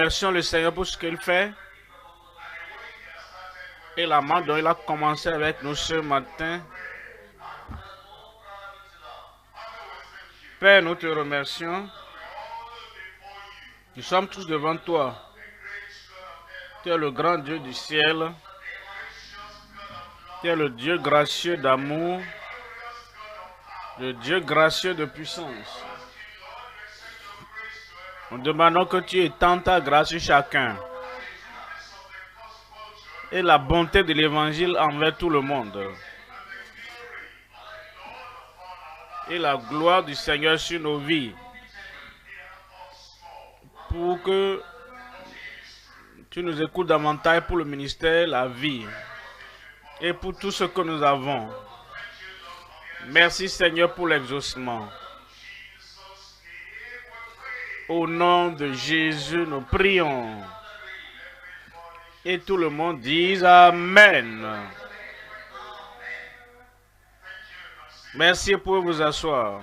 remercions le Seigneur pour ce qu'il fait. Et la main dont il a commencé avec nous ce matin. Père, nous te remercions. Nous sommes tous devant toi. Tu es le grand Dieu du ciel. Tu es le Dieu gracieux d'amour. Le Dieu gracieux de puissance. Nous demandons que tu étends ta grâce sur chacun. Et la bonté de l'évangile envers tout le monde. Et la gloire du Seigneur sur nos vies. Pour que tu nous écoutes davantage pour le ministère, la vie. Et pour tout ce que nous avons. Merci Seigneur pour l'exaucement. Au nom de Jésus, nous prions. Et tout le monde dit Amen. Merci pour vous asseoir.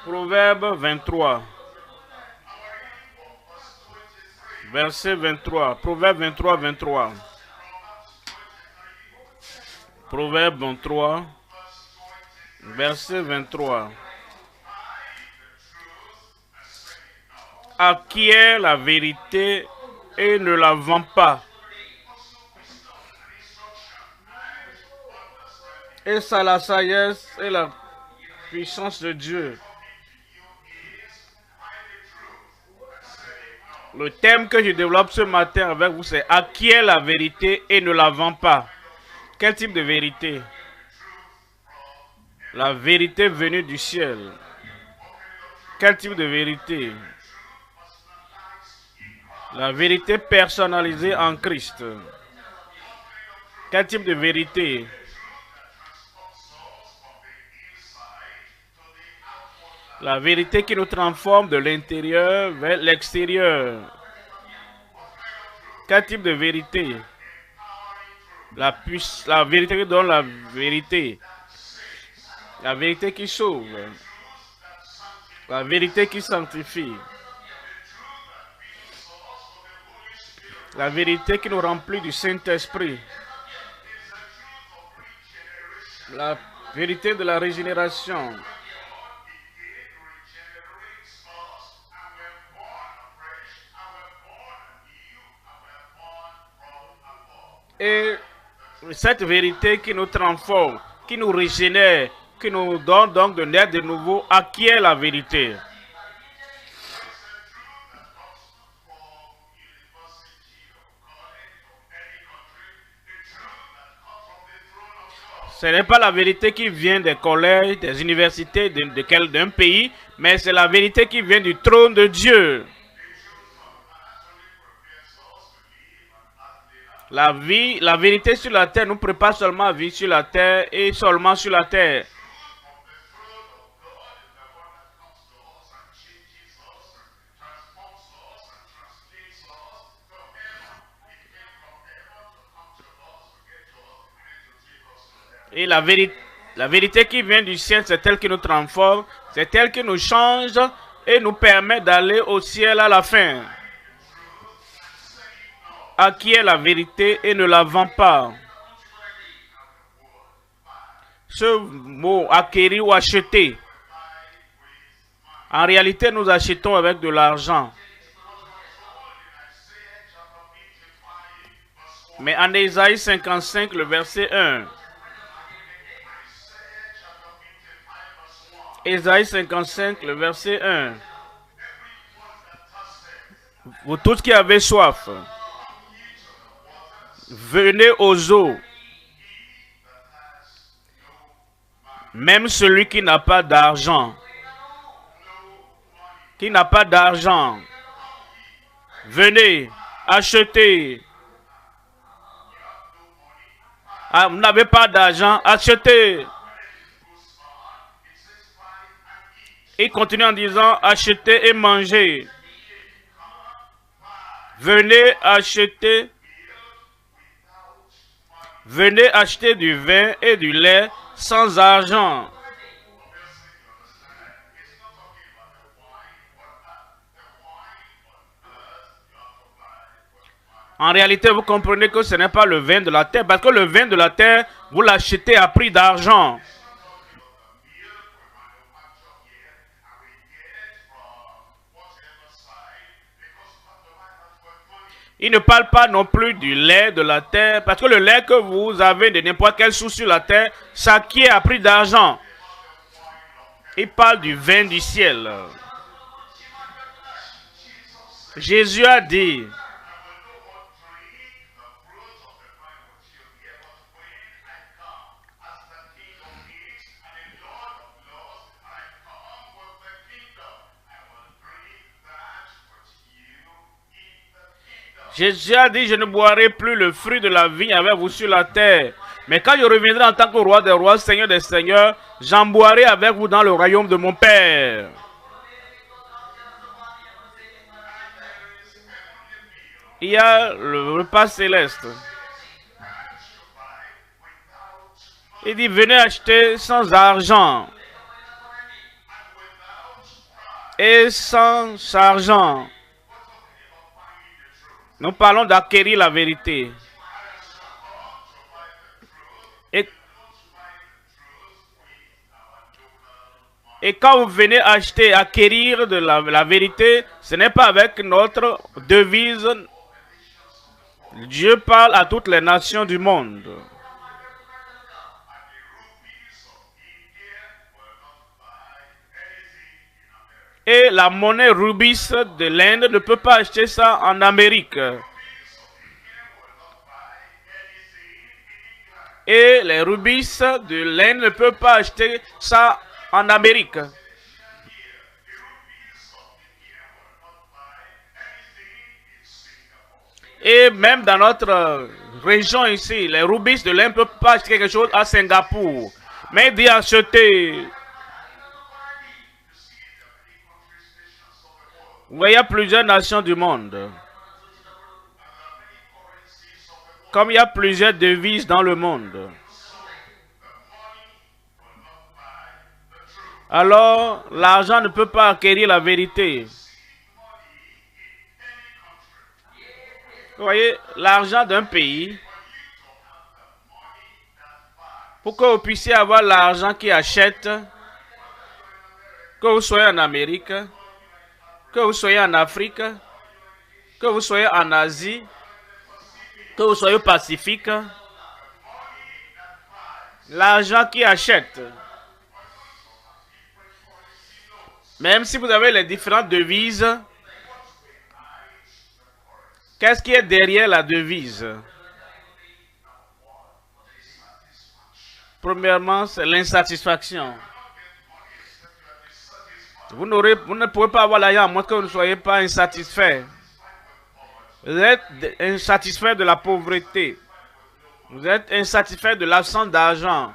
Proverbe 23. Verset 23. Proverbe 23, 23. Proverbe 23. Verset 23. Acquiert la vérité et ne la vend pas. Et ça la sagesse et la puissance de Dieu. Le thème que je développe ce matin avec vous, c'est acquiert la vérité et ne la vend pas. Quel type de vérité? La vérité venue du ciel. Quel type de vérité? La vérité personnalisée en Christ. Quel type de vérité? La vérité qui nous transforme de l'intérieur vers l'extérieur. Quel type de vérité? La vérité qui donne la vérité. La vérité qui sauve. La vérité qui sanctifie. La vérité qui nous remplit du Saint-Esprit. La vérité de la régénération. Et cette vérité qui nous transforme, qui nous régénère, qui nous donne donc de naître de nouveau, acquiert la vérité. Ce n'est pas la vérité qui vient des collèges, des universités, d'un pays, mais c'est la vérité qui vient du trône de Dieu. La vérité sur la terre nous prépare seulement à vivre sur la terre et seulement sur la terre. Et la vérité qui vient du ciel, c'est elle qui nous transforme, c'est elle qui nous change et nous permet d'aller au ciel à la fin. Acquiert la vérité et ne la vend pas. Ce mot acquérir ou acheter, en réalité nous achetons avec de l'argent. Mais en Ésaïe 55, le verset 1. Ésaïe 55, le verset 1. Vous tous qui avez soif, venez aux eaux. Même celui qui n'a pas d'argent. Qui n'a pas d'argent. Venez, achetez. Ah, vous n'avez pas d'argent, achetez. Il continue en disant, achetez et mangez. Venez acheter. Venez acheter du vin et du lait sans argent. En réalité, vous comprenez que ce n'est pas le vin de la terre, parce que le vin de la terre, vous l'achetez à prix d'argent. Il ne parle pas non plus du lait de la terre, parce que le lait que vous avez de n'importe quelle source sur la terre, ça qui est à prix d'argent. Il parle du vin du ciel. Jésus a dit, Jésus a dit, je ne boirai plus le fruit de la vigne avec vous sur la terre. Mais quand je reviendrai en tant que roi des rois, seigneur des seigneurs, j'en boirai avec vous dans le royaume de mon Père. Il y a le repas céleste. Il dit, venez acheter sans argent. Et sans argent. Nous parlons d'acquérir la vérité. Et quand vous venez acheter, acquérir de la vérité, ce n'est pas avec notre devise. Dieu parle à toutes les nations du monde. Et la monnaie rubis de l'Inde ne peut pas acheter ça en Amérique. Et les rubis de l'Inde ne peuvent pas acheter ça en Amérique. Et même dans notre région ici, les rubis de l'Inde ne peuvent pas acheter quelque chose à Singapour. Mais il dit acheter. Vous voyez, il y a plusieurs nations du monde. Comme il y a plusieurs devises dans le monde. Alors, l'argent ne peut pas acquérir la vérité. Vous voyez, l'argent d'un pays, pour que vous puissiez avoir l'argent qui achète, que vous soyez en Amérique, que vous soyez en Afrique, que vous soyez en Asie, que vous soyez au Pacifique, l'argent qui achète, même si vous avez les différentes devises, qu'est-ce qui est derrière la devise? Premièrement, c'est l'insatisfaction. Vous ne pouvez pas avoir l'argent à moins que vous ne soyez pas insatisfait. Vous êtes insatisfait de la pauvreté. Vous êtes insatisfait de l'absence d'argent.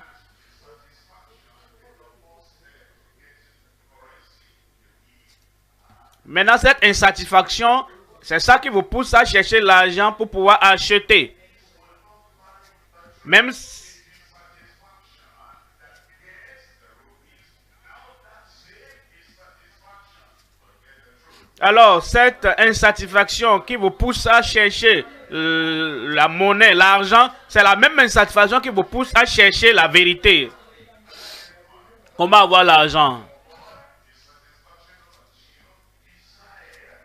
Maintenant, cette insatisfaction, c'est ça qui vous pousse à chercher l'argent pour pouvoir acheter. Même si alors, cette insatisfaction qui vous pousse à chercher la monnaie, l'argent, c'est la même insatisfaction qui vous pousse à chercher la vérité. Comment avoir l'argent?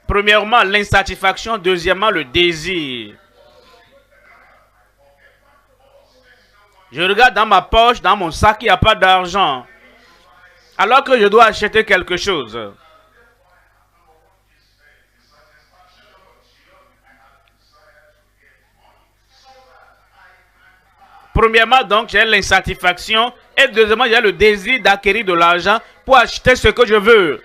Premièrement, l'insatisfaction. Deuxièmement, le désir. Je regarde dans ma poche, dans mon sac, il n'y a pas d'argent. Alors que je dois acheter quelque chose. Premièrement, donc, j'ai l'insatisfaction. Et deuxièmement, j'ai le désir d'acquérir de l'argent pour acheter ce que je veux.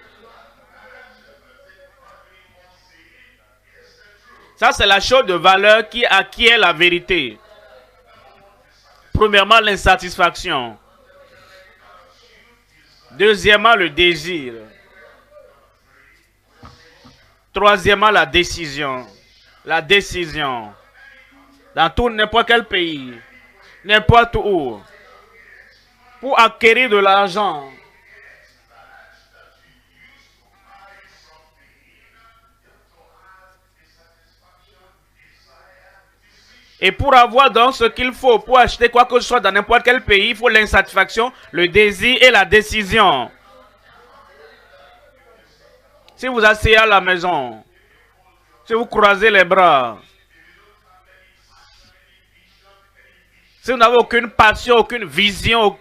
Ça, c'est la chose de valeur qui acquiert la vérité. Premièrement, l'insatisfaction. Deuxièmement, le désir. Troisièmement, la décision. La décision. Dans tout n'importe quel pays, n'importe où, pour acquérir de l'argent. Et pour avoir donc ce qu'il faut pour acheter quoi que ce soit dans n'importe quel pays, il faut l'insatisfaction, le désir et la décision. Si vous asseyez à la maison, si vous croisez les bras, si vous n'avez aucune passion, aucune vision,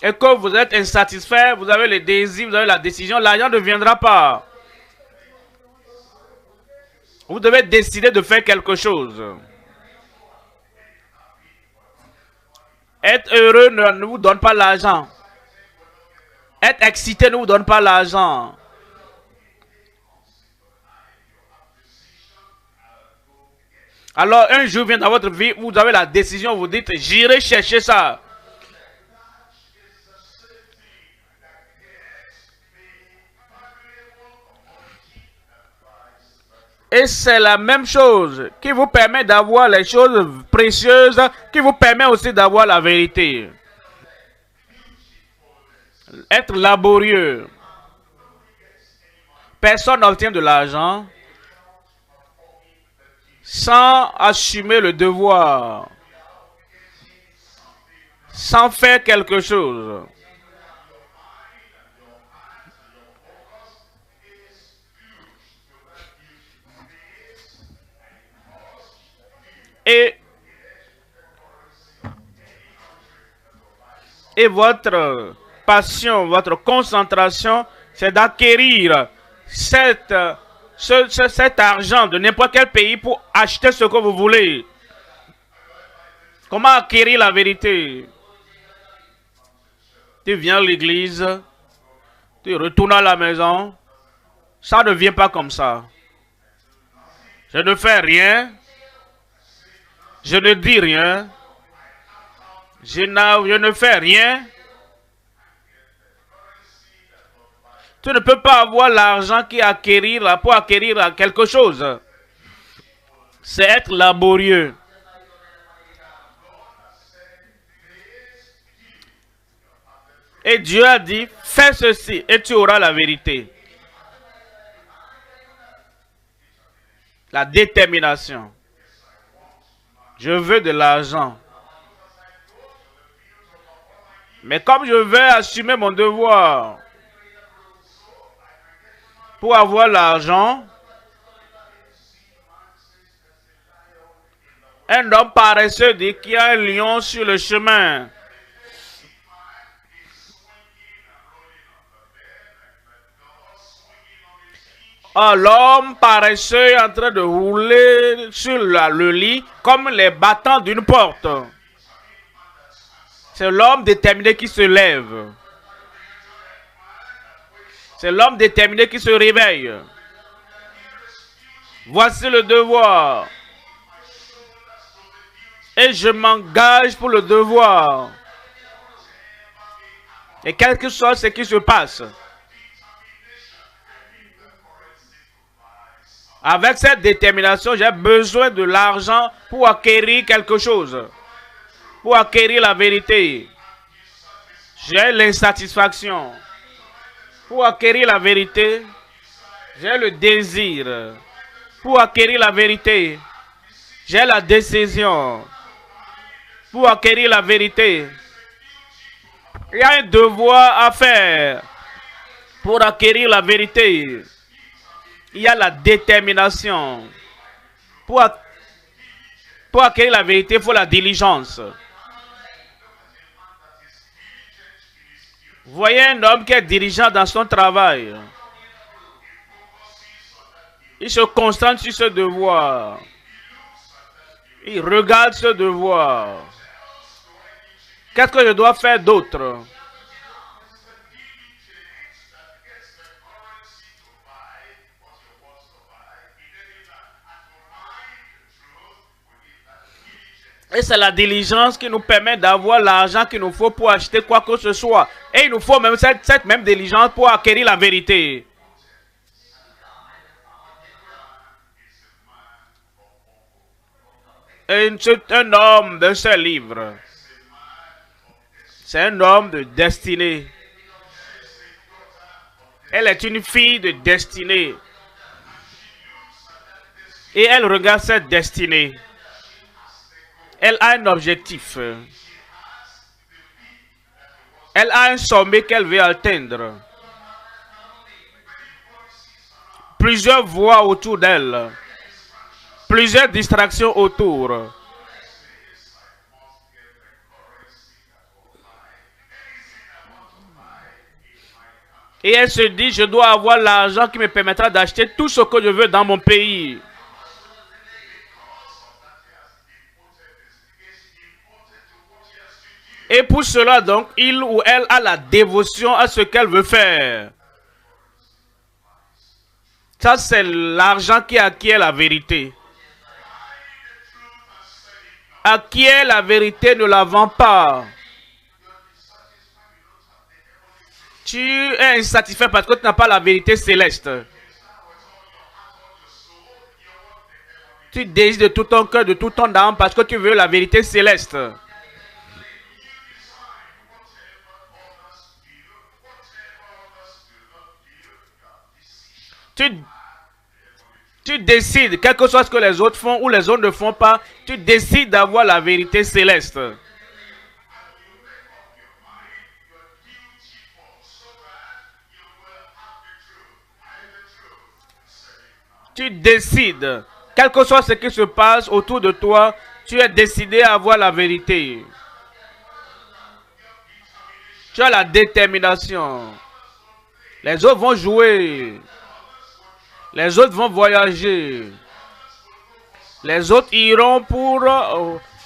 et que vous êtes insatisfait, vous avez le désir, vous avez la décision, l'argent ne viendra pas. Vous devez décider de faire quelque chose. Être heureux ne vous donne pas l'argent. Être excité ne vous donne pas l'argent. Alors un jour vient dans votre vie, vous avez la décision, vous dites, j'irai chercher ça. Et c'est la même chose qui vous permet d'avoir les choses précieuses, qui vous permet aussi d'avoir la vérité. Être laborieux. Personne n'obtient de l'argent sans assumer le devoir, sans faire quelque chose. Et votre passion, votre concentration, c'est d'acquérir cet argent de n'importe quel pays pour acheter ce que vous voulez. Comment acquérir la vérité? Tu viens à l'église, tu retournes à la maison, ça ne vient pas comme ça. Je ne fais rien, je ne dis rien, je ne fais rien. Tu ne peux pas avoir l'argent pour acquérir quelque chose. C'est être laborieux. Et Dieu a dit, fais ceci et tu auras la vérité. La détermination. Je veux de l'argent. Mais comme je veux assumer mon devoir pour avoir l'argent, un homme paresseux dit qu'il y a un lion sur le chemin. Oh, l'homme paresseux est en train de rouler sur le lit comme les battants d'une porte. C'est l'homme déterminé qui se lève. C'est l'homme déterminé qui se réveille. Voici le devoir. Et je m'engage pour le devoir. Et quel que soit ce qui se passe, avec cette détermination, j'ai besoin de l'argent pour acquérir quelque chose. Pour acquérir la vérité. J'ai l'insatisfaction. Pour acquérir la vérité, j'ai le désir. Pour acquérir la vérité, j'ai la décision. Pour acquérir la vérité, il y a un devoir à faire. Pour acquérir la vérité, il y a la détermination. Pour acquérir la vérité, il faut la diligence. Vous voyez un homme qui est dirigeant dans son travail. Il se concentre sur ce devoir. Il regarde ce devoir. Qu'est-ce que je dois faire d'autre? Et c'est la diligence qui nous permet d'avoir l'argent qu'il nous faut pour acheter quoi que ce soit. Et il nous faut même cette même diligence pour acquérir la vérité. C'est un homme de ce livre. C'est un homme de destinée. Elle est une fille de destinée. Et elle regarde cette destinée. Elle a un objectif. Elle a un sommet qu'elle veut atteindre. Plusieurs voix autour d'elle. Plusieurs distractions autour. Et elle se dit, je dois avoir l'argent qui me permettra d'acheter tout ce que je veux dans mon pays. Et pour cela, donc, il ou elle a la dévotion à ce qu'elle veut faire. Ça, c'est l'argent qui acquiert la vérité. Acquiert la vérité, ne la vend pas. Tu es insatisfait parce que tu n'as pas la vérité céleste. Tu désires de tout ton cœur, de tout ton âme parce que tu veux la vérité céleste. Tu décides, quel que soit ce que les autres font ou les autres ne font pas, tu décides d'avoir la vérité céleste. Tu décides, quel que soit ce qui se passe autour de toi, tu es décidé à avoir la vérité. Tu as la détermination. Les autres vont jouer. Les autres vont voyager. Les autres iront pour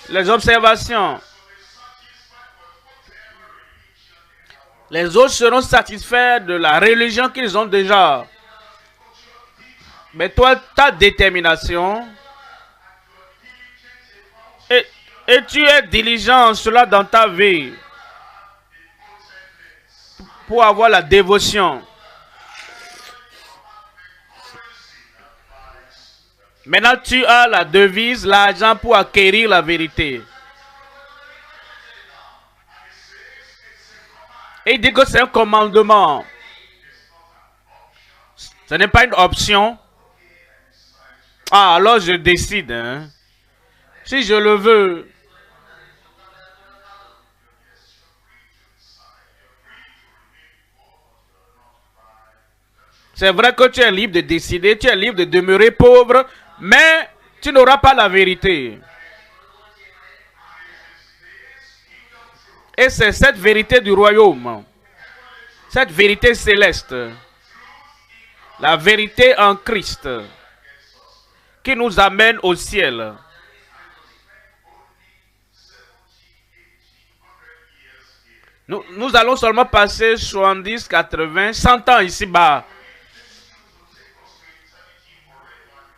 les observations. Les autres seront satisfaits de la religion qu'ils ont déjà. Mais toi, ta détermination, et tu es diligent en cela dans ta vie, pour avoir la dévotion. Maintenant, tu as la devise, l'argent pour acquérir la vérité. Et il dit que c'est un commandement. Ce n'est pas une option. Ah, alors je décide. Hein. Si je le veux. C'est vrai que tu es libre de décider, tu es libre de demeurer pauvre, mais tu n'auras pas la vérité. Et c'est cette vérité du royaume, cette vérité céleste, la vérité en Christ, qui nous amène au ciel. Nous allons seulement passer 70, 80, 100 ans ici-bas.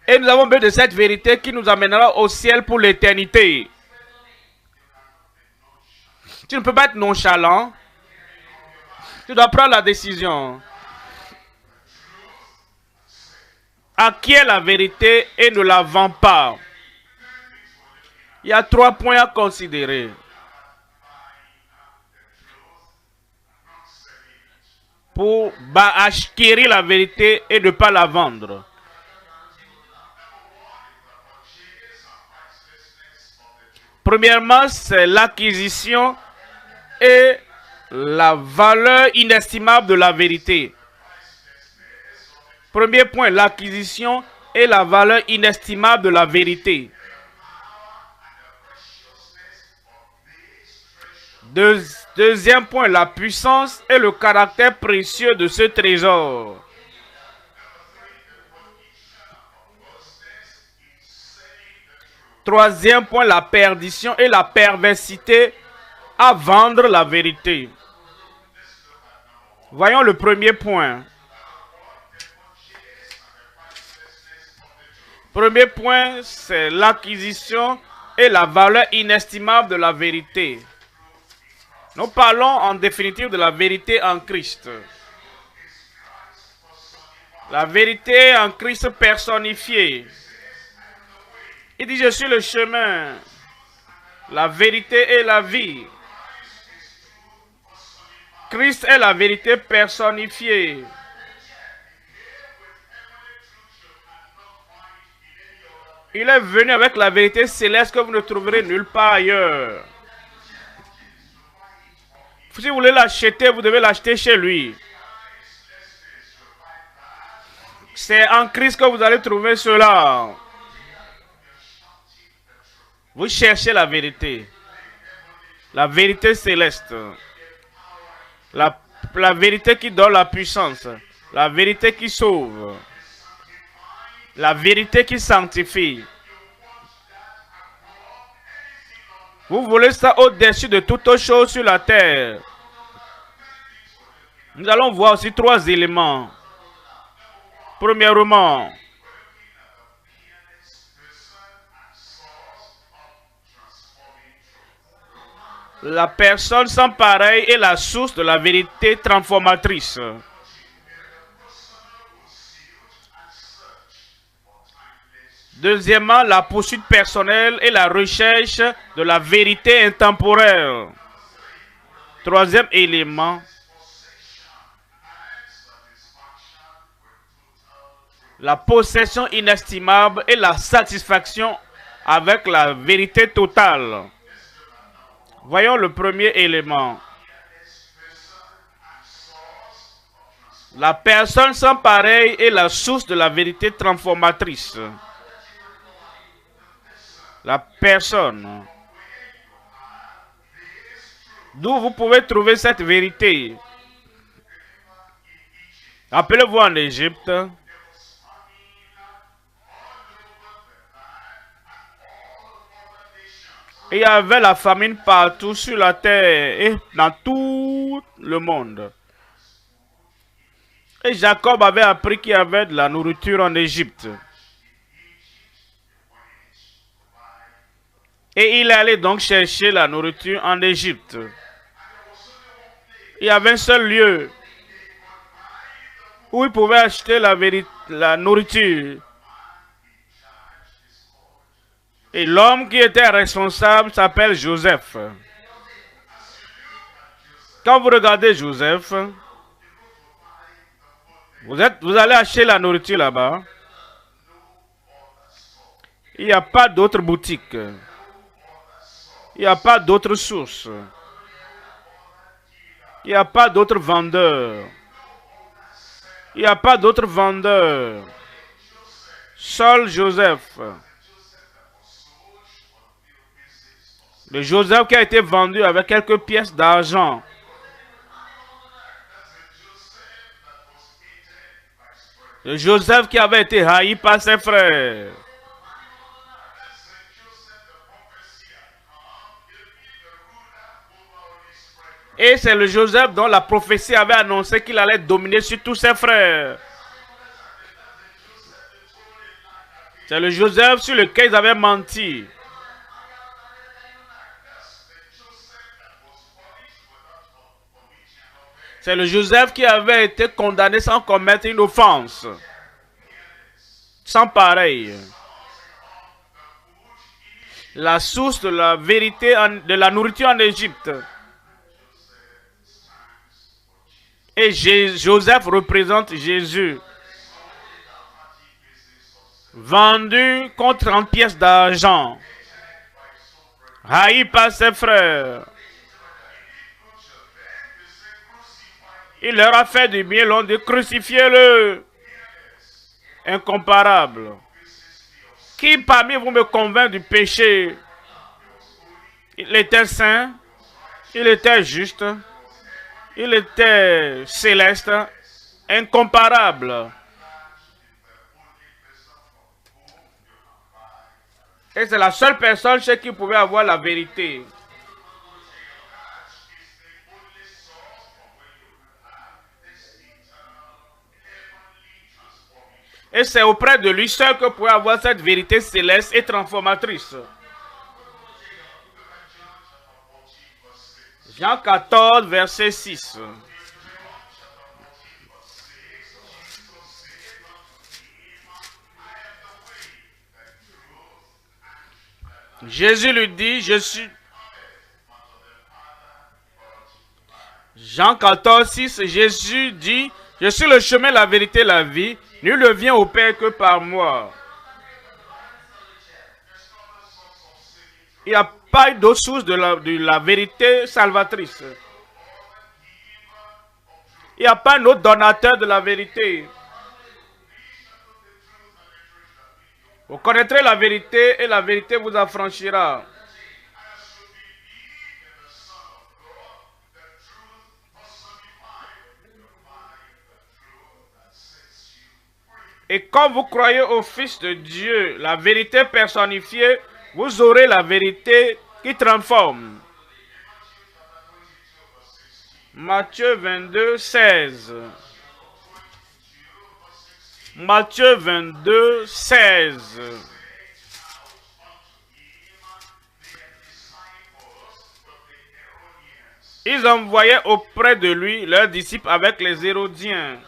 Et nous avons besoin de cette vérité qui nous amènera au ciel pour l'éternité. Tu ne peux pas être nonchalant. Tu dois prendre la décision. Acquiert la vérité et ne la vends pas. Il y a 3 points à considérer. Pour acquérir la vérité et ne pas la vendre. Premièrement, c'est l'acquisition et la valeur inestimable de la vérité. Premier point, l'acquisition et la valeur inestimable de la vérité. Deuxième point, la puissance et le caractère précieux de ce trésor. Troisième point, la perdition et la perversité à vendre la vérité. Voyons le premier point. Premier point, c'est l'acquisition et la valeur inestimable de la vérité. Nous parlons en définitive de la vérité en Christ. La vérité en Christ personnifiée. Il dit, je suis le chemin, la vérité et la vie. Christ est la vérité personnifiée. Il est venu avec la vérité céleste que vous ne trouverez nulle part ailleurs. Si vous voulez l'acheter, vous devez l'acheter chez lui. C'est en Christ que vous allez trouver cela. Vous cherchez la vérité céleste, la vérité qui donne la puissance, la vérité qui sauve, la vérité qui sanctifie. Vous voulez ça au-dessus de toute chose sur la terre. Nous allons voir aussi 3 éléments. Premièrement, la personne sans pareil est la source de la vérité transformatrice. Deuxièmement, la poursuite personnelle et la recherche de la vérité intemporelle. Troisième élément, la possession inestimable et la satisfaction avec la vérité totale. Voyons le premier élément. La personne sans pareil est la source de la vérité transformatrice. La personne. D'où vous pouvez trouver cette vérité. Rappelez-vous en Égypte. Il y avait la famine partout sur la terre et dans tout le monde. Et Jacob avait appris qu'il y avait de la nourriture en Égypte. Et il allait donc chercher la nourriture en Égypte. Il y avait un seul lieu où il pouvait acheter la nourriture. Et l'homme qui était responsable s'appelle Joseph. Quand vous regardez Joseph, vous allez acheter la nourriture là-bas. Il n'y a pas d'autre boutique. Il n'y a pas d'autre source. Il n'y a pas d'autre vendeur. Il n'y a pas d'autre vendeur. Seul Joseph. Le Joseph qui a été vendu avec quelques pièces d'argent. Le Joseph qui avait été haï par ses frères. Et c'est le Joseph dont la prophétie avait annoncé qu'il allait dominer sur tous ses frères. C'est le Joseph sur lequel ils avaient menti. C'est le Joseph qui avait été condamné sans commettre une offense. Sans pareil. La source de la vérité, de la nourriture en Égypte. Et Joseph représente Jésus. Vendu contre 30 pièces d'argent. Haï par ses frères. Il leur a fait du bien, l'ont dit crucifiez-le. Incomparable. Qui parmi vous me convainc du péché? Il était saint, il était juste, il était céleste, incomparable. Et c'est la seule personne chez qui pouvait avoir la vérité. Et c'est auprès de lui seul que pouvait avoir cette vérité céleste et transformatrice. Jean 14, verset 6. Jésus lui dit, je suis... Jean 14, 6, Jésus dit, je suis le chemin, la vérité, la vie. Nul ne vient au Père que par moi. Il n'y a pas d'autre source de la vérité salvatrice. Il n'y a pas un autre donateur de la vérité. Vous connaîtrez la vérité et la vérité vous affranchira. Et quand vous croyez au Fils de Dieu, la vérité personnifiée, vous aurez la vérité qui transforme. Matthieu 22, 16. Matthieu 22, 16. Ils envoyaient auprès de lui leurs disciples avec les Hérodiens.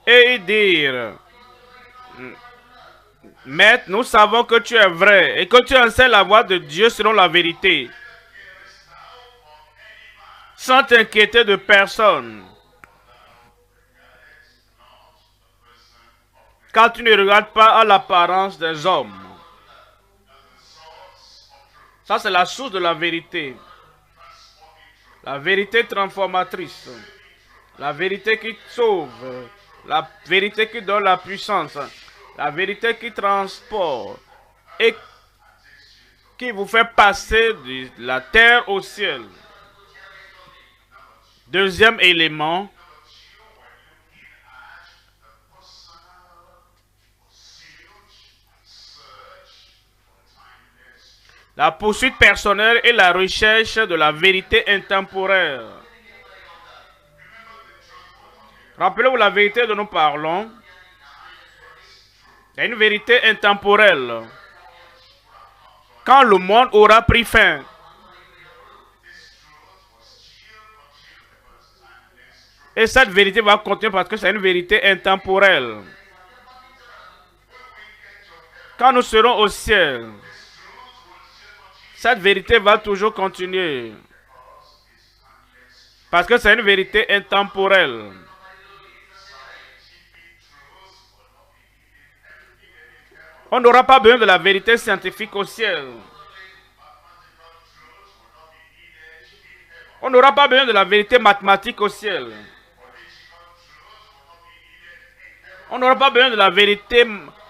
Et ils dirent, Maître, nous savons que tu es vrai et que tu enseignes la voie de Dieu selon la vérité, sans t'inquiéter de personne. Car tu ne regardes pas à l'apparence des hommes. Ça, c'est la source de la vérité. La vérité transformatrice. La vérité qui sauve. La vérité qui donne la puissance. La vérité qui transporte. Et qui vous fait passer de la terre au ciel. Deuxième élément. La poursuite personnelle et la recherche de la vérité intemporelle. Rappelez-vous la vérité dont nous parlons. C'est une vérité intemporelle. Quand le monde aura pris fin, et cette vérité va continuer parce que c'est une vérité intemporelle. Quand nous serons au ciel, cette vérité va toujours continuer. Parce que c'est une vérité intemporelle. On n'aura pas besoin de la vérité scientifique au ciel. On n'aura pas besoin de la vérité mathématique au ciel. On n'aura pas besoin de la vérité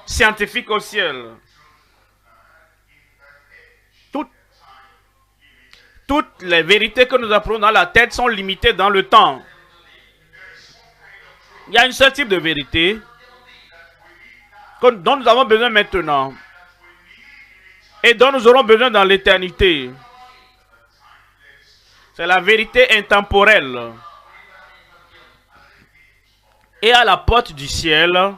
scientifique au ciel. Toutes les vérités que nous apprenons dans la tête sont limitées dans le temps. Il y a un seul type de vérité dont nous avons besoin maintenant et dont nous aurons besoin dans l'éternité. C'est la vérité intemporelle. Et à la porte du ciel,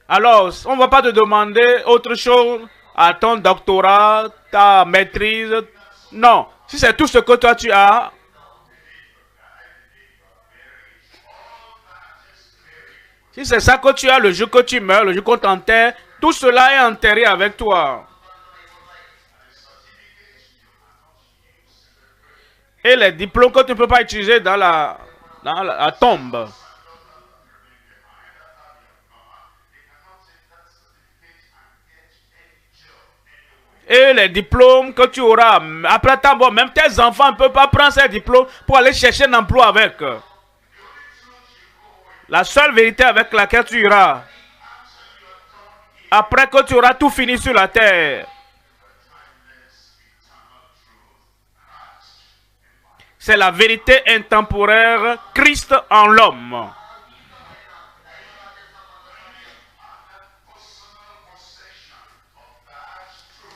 alors, on ne va pas te demander autre chose à ton doctorat, ta maîtrise. Non, si c'est tout ce que toi tu as, si c'est ça que tu as le jour que tu meurs, le jour qu'on t'enterre, tout cela est enterré avec toi. Et les diplômes que tu ne peux pas utiliser dans la tombe. Et les diplômes que tu auras, après ta mort, même tes enfants ne peuvent pas prendre ces diplômes pour aller chercher un emploi avec. La seule vérité avec laquelle tu iras, après que tu auras tout fini sur la terre, c'est la vérité intemporaire, Christ en l'homme.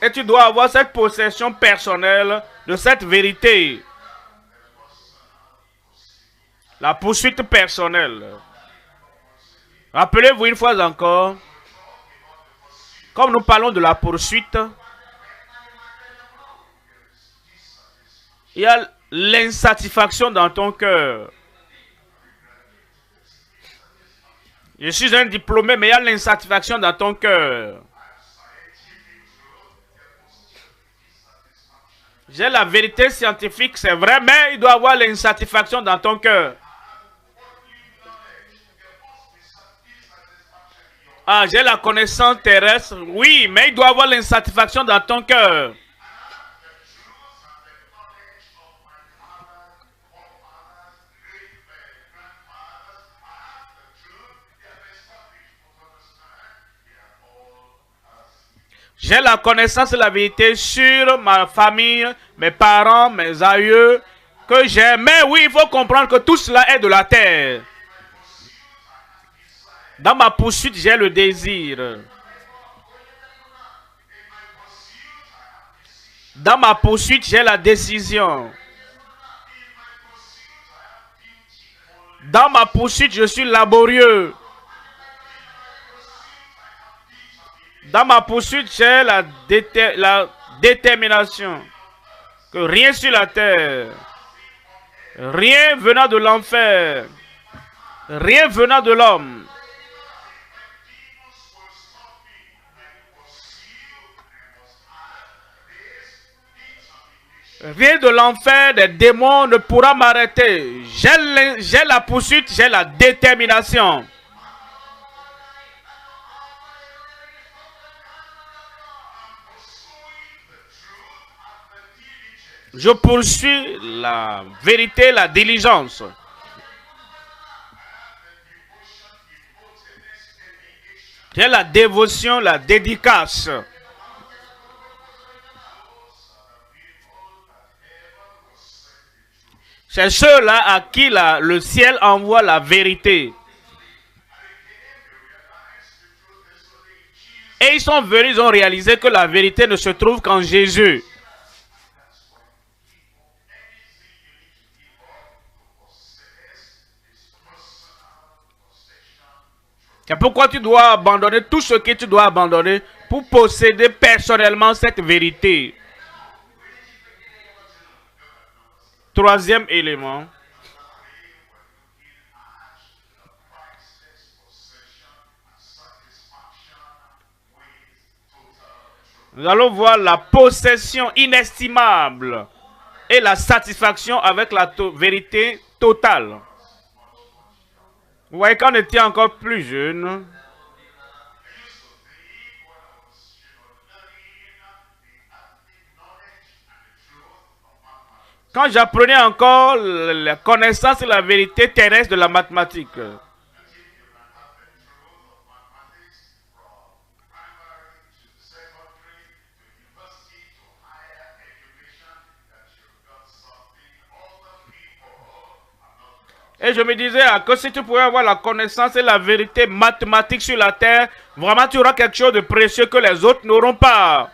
Et tu dois avoir cette possession personnelle de cette vérité. La poursuite personnelle. Rappelez-vous une fois encore, comme nous parlons de la poursuite, il y a l'insatisfaction dans ton cœur. Je suis un diplômé, mais il y a l'insatisfaction dans ton cœur. J'ai la vérité scientifique, c'est vrai, mais il doit y avoir l'insatisfaction dans ton cœur. Ah, j'ai la connaissance terrestre, oui, mais il doit y avoir l'insatisfaction dans ton cœur. J'ai la connaissance et la vérité sur ma famille, mes parents, mes aïeux, que j'ai. Mais oui, il faut comprendre que tout cela est de la terre. Dans ma poursuite, j'ai le désir. Dans ma poursuite, j'ai la décision. Dans ma poursuite, je suis laborieux. Dans ma poursuite, j'ai la détermination. Que rien sur la terre, rien venant de l'enfer, rien venant de l'homme, rien de l'enfer, des démons ne pourra m'arrêter. J'ai la poursuite, j'ai la détermination. Je poursuis la vérité, la diligence. J'ai la dévotion, la dédicace. C'est ceux-là à qui le ciel envoie la vérité. Et ils sont venus, ils ont réalisé que la vérité ne se trouve qu'en Jésus. C'est pourquoi tu dois abandonner tout ce que tu dois abandonner pour posséder personnellement cette vérité. Troisième élément. Nous allons voir la possession inestimable et la satisfaction avec la vérité totale. Vous voyez, quand on était encore plus jeune, quand j'apprenais encore la connaissance et la vérité terrestre de la mathématique, et je me disais que si tu pouvais avoir la connaissance et la vérité mathématique sur la terre, vraiment tu auras quelque chose de précieux que les autres n'auront pas.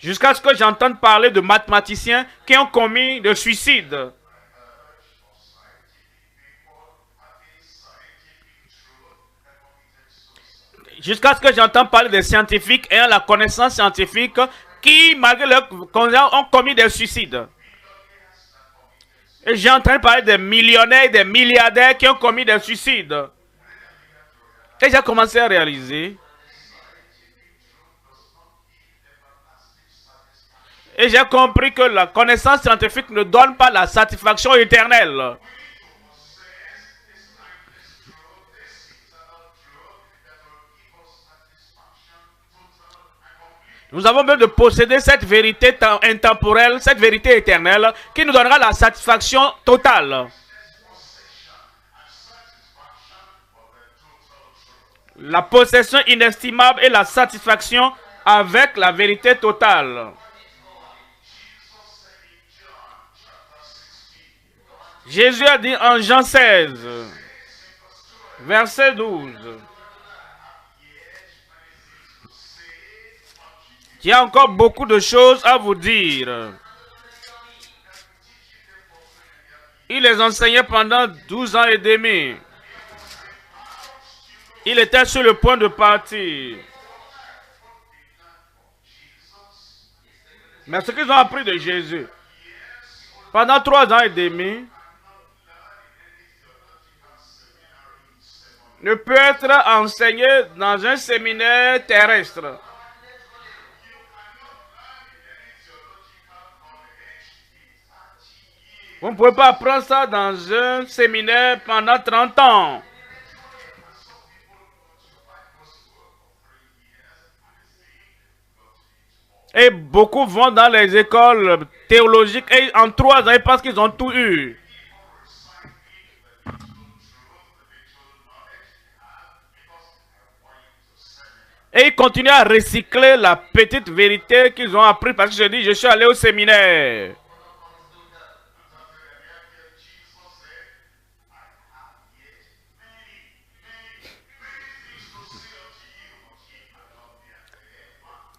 Jusqu'à ce que j'entende parler de mathématiciens qui ont commis de suicide. Jusqu'à ce que j'entende parler des scientifiques ayant la connaissance scientifique qui, malgré leur connaissance, ont commis des suicides. Et j'ai entendu parler des millionnaires et des milliardaires qui ont commis des suicides. Et j'ai commencé à réaliser. Et j'ai compris que la connaissance scientifique ne donne pas la satisfaction éternelle. Nous avons besoin de posséder cette vérité intemporelle, cette vérité éternelle, qui nous donnera la satisfaction totale. La possession inestimable et la satisfaction avec la vérité totale. Jésus a dit en Jean 16, verset 12. Il y a encore beaucoup de choses à vous dire. Il les enseignait pendant 12 ans et demi. Il était sur le point de partir. Mais ce qu'ils ont appris de Jésus, pendant 3 ans et demi, ne peut être enseigné dans un séminaire terrestre. Vous ne pouvez pas apprendre ça dans un séminaire pendant 30 ans. Et beaucoup vont dans les écoles théologiques et en 3 ans, ils pensent qu'ils ont tout eu. Et ils continuent à recycler la petite vérité qu'ils ont appris parce que je dis, je suis allé au séminaire.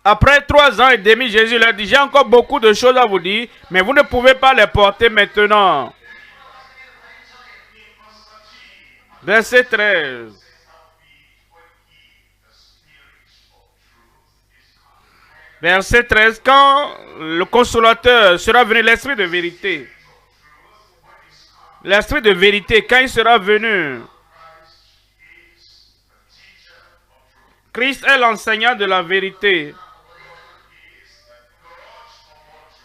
Après 3 ans et demi, Jésus leur dit, j'ai encore beaucoup de choses à vous dire, mais vous ne pouvez pas les porter maintenant. Verset 13. Verset 13. Quand le consolateur sera venu, l'esprit de vérité. L'esprit de vérité, quand il sera venu. Christ est l'enseignant de la vérité.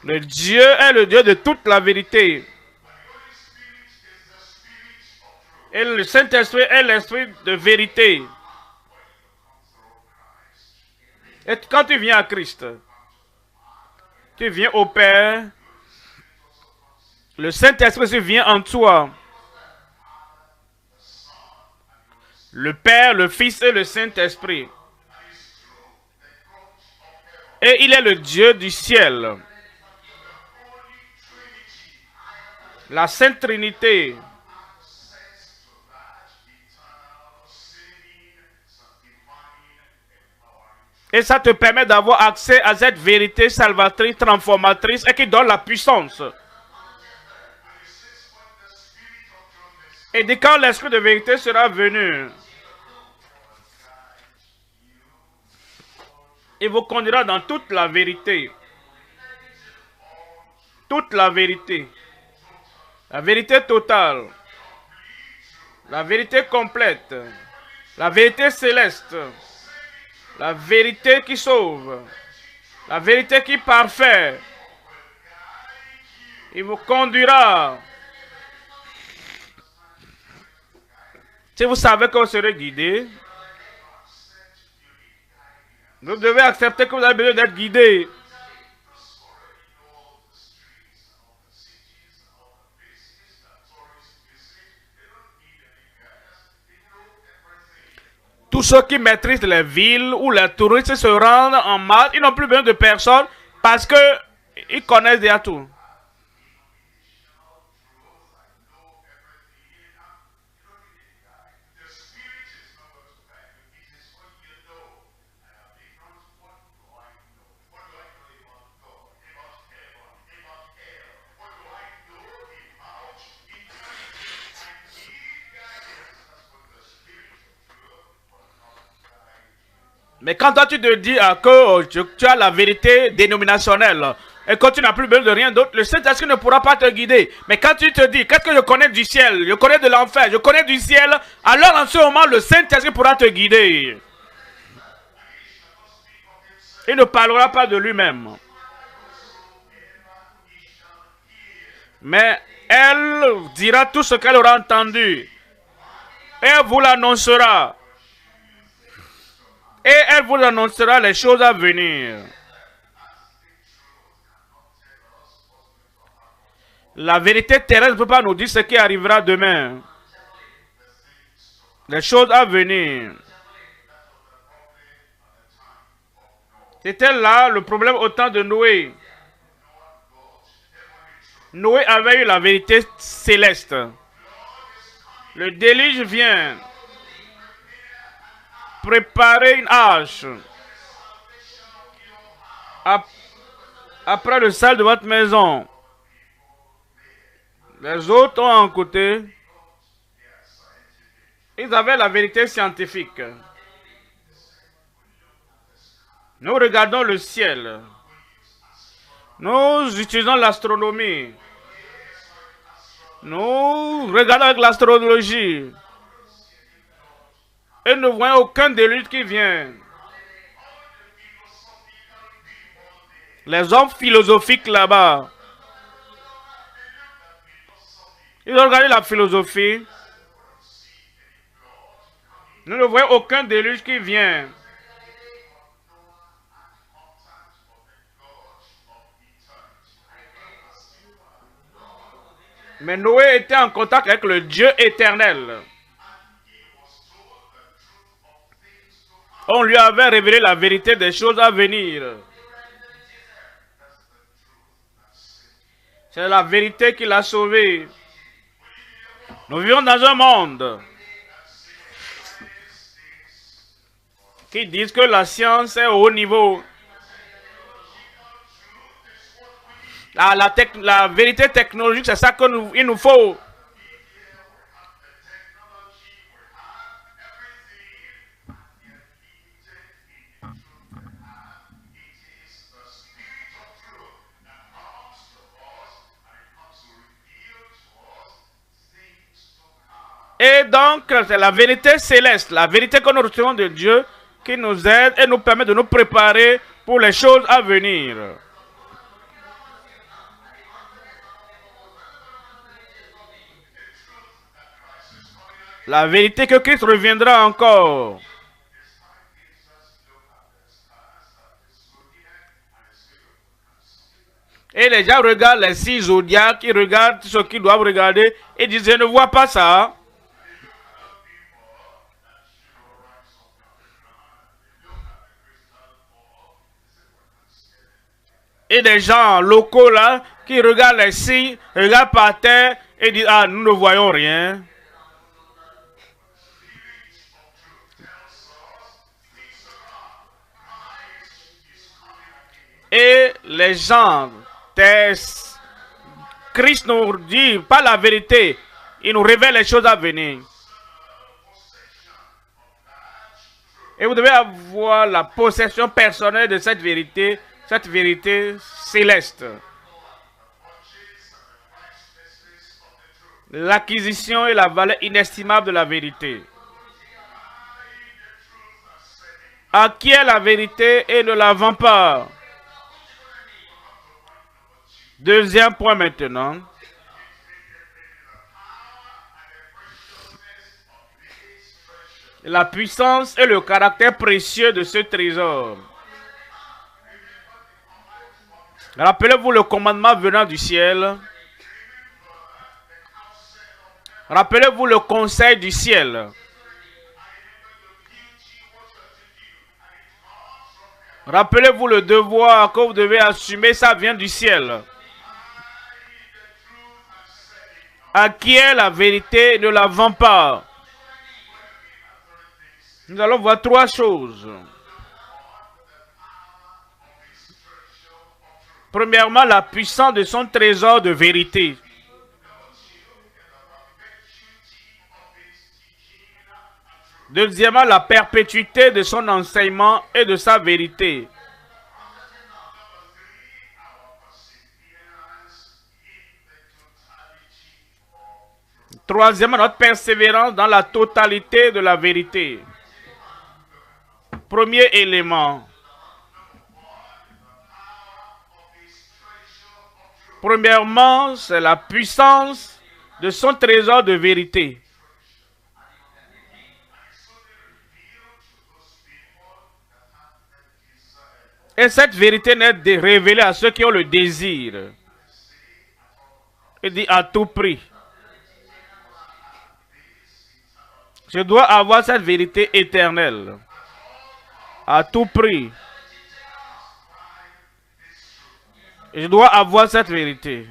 Le Dieu est le Dieu de toute la vérité. Et le Saint-Esprit est l'esprit de vérité. Et quand tu viens à Christ, tu viens au Père, le Saint-Esprit vient en toi. Le Père, le Fils et le Saint-Esprit. Et il est le Dieu du ciel. La Sainte Trinité. Et ça te permet d'avoir accès à cette vérité salvatrice, transformatrice et qui donne la puissance. Et dès quand l'esprit de vérité sera venu, il vous conduira dans toute la vérité. Toute la vérité. La vérité totale. La vérité complète. La vérité céleste. La vérité qui sauve. La vérité qui est parfaite. Il vous conduira. Si vous savez que vous serez guidé, vous devez accepter que vous avez besoin d'être guidé. Tous ceux qui maîtrisent les villes où les touristes se rendent en masse, ils n'ont plus besoin de personne parce qu'ils connaissent déjà tout. Mais quand toi tu te dis que tu as la vérité dénominationnelle et que tu n'as plus besoin de rien d'autre, le Saint-Esprit ne pourra pas te guider. Mais quand tu te dis, qu'est-ce que je connais du ciel, je connais de l'enfer, je connais du ciel, alors en ce moment, le Saint-Esprit pourra te guider. Il ne parlera pas de lui-même. Mais elle dira tout ce qu'elle aura entendu. Et elle vous l'annoncera. Et elle vous annoncera les choses à venir. La vérité terrestre ne peut pas nous dire ce qui arrivera demain. Les choses à venir. C'était là le problème au temps de Noé. Noé avait eu la vérité céleste. Le déluge vient. Préparez une hache. Après le sale de votre maison. Les autres ont un côté. Ils avaient la vérité scientifique. Nous regardons le ciel. Nous utilisons l'astronomie. Nous regardons avec l'astrologie. Et ne voyons aucun déluge qui vient. Les hommes philosophiques là-bas, Ils ont regardé la philosophie. Nous ne voyons aucun déluge qui vient. Mais Noé était en contact avec le Dieu éternel. On lui avait révélé la vérité des choses à venir. C'est la vérité qui l'a sauvé. Nous vivons dans un monde qui dit que la science est au haut niveau. La vérité technologique, c'est ça qu'il nous faut. Et donc, c'est la vérité céleste, la vérité que nous recevons de Dieu qui nous aide et nous permet de nous préparer pour les choses à venir. La vérité que Christ reviendra encore. Et les gens regardent les 6 zodiacs, ils regardent ce qu'ils doivent regarder et disent, je ne vois pas ça. Et des gens locaux là, qui regardent les signes, regardent par terre et disent, ah, nous ne voyons rien. Et les gens testent. Christ nous dit pas la vérité. Il nous révèle les choses à venir. Et vous devez avoir la possession personnelle de cette vérité céleste. L'acquisition et la valeur inestimable de la vérité. Acquiert la vérité et ne la vend pas. Deuxième point maintenant. La puissance et le caractère précieux de ce trésor. Rappelez-vous le commandement venant du ciel. Rappelez-vous le conseil du ciel. Rappelez-vous le devoir que vous devez assumer, ça vient du ciel. Acquiert la vérité, ne la vend pas. Nous allons voir 3 choses. Premièrement, la puissance de son trésor de vérité. Deuxièmement, la perpétuité de son enseignement et de sa vérité. Troisièmement, notre persévérance dans la totalité de la vérité. Premier élément. Premièrement, c'est la puissance de son trésor de vérité. Et cette vérité n'est révélée à ceux qui ont le désir. Il dit à tout prix. Je dois avoir cette vérité éternelle. À tout prix. Je dois avoir cette vérité.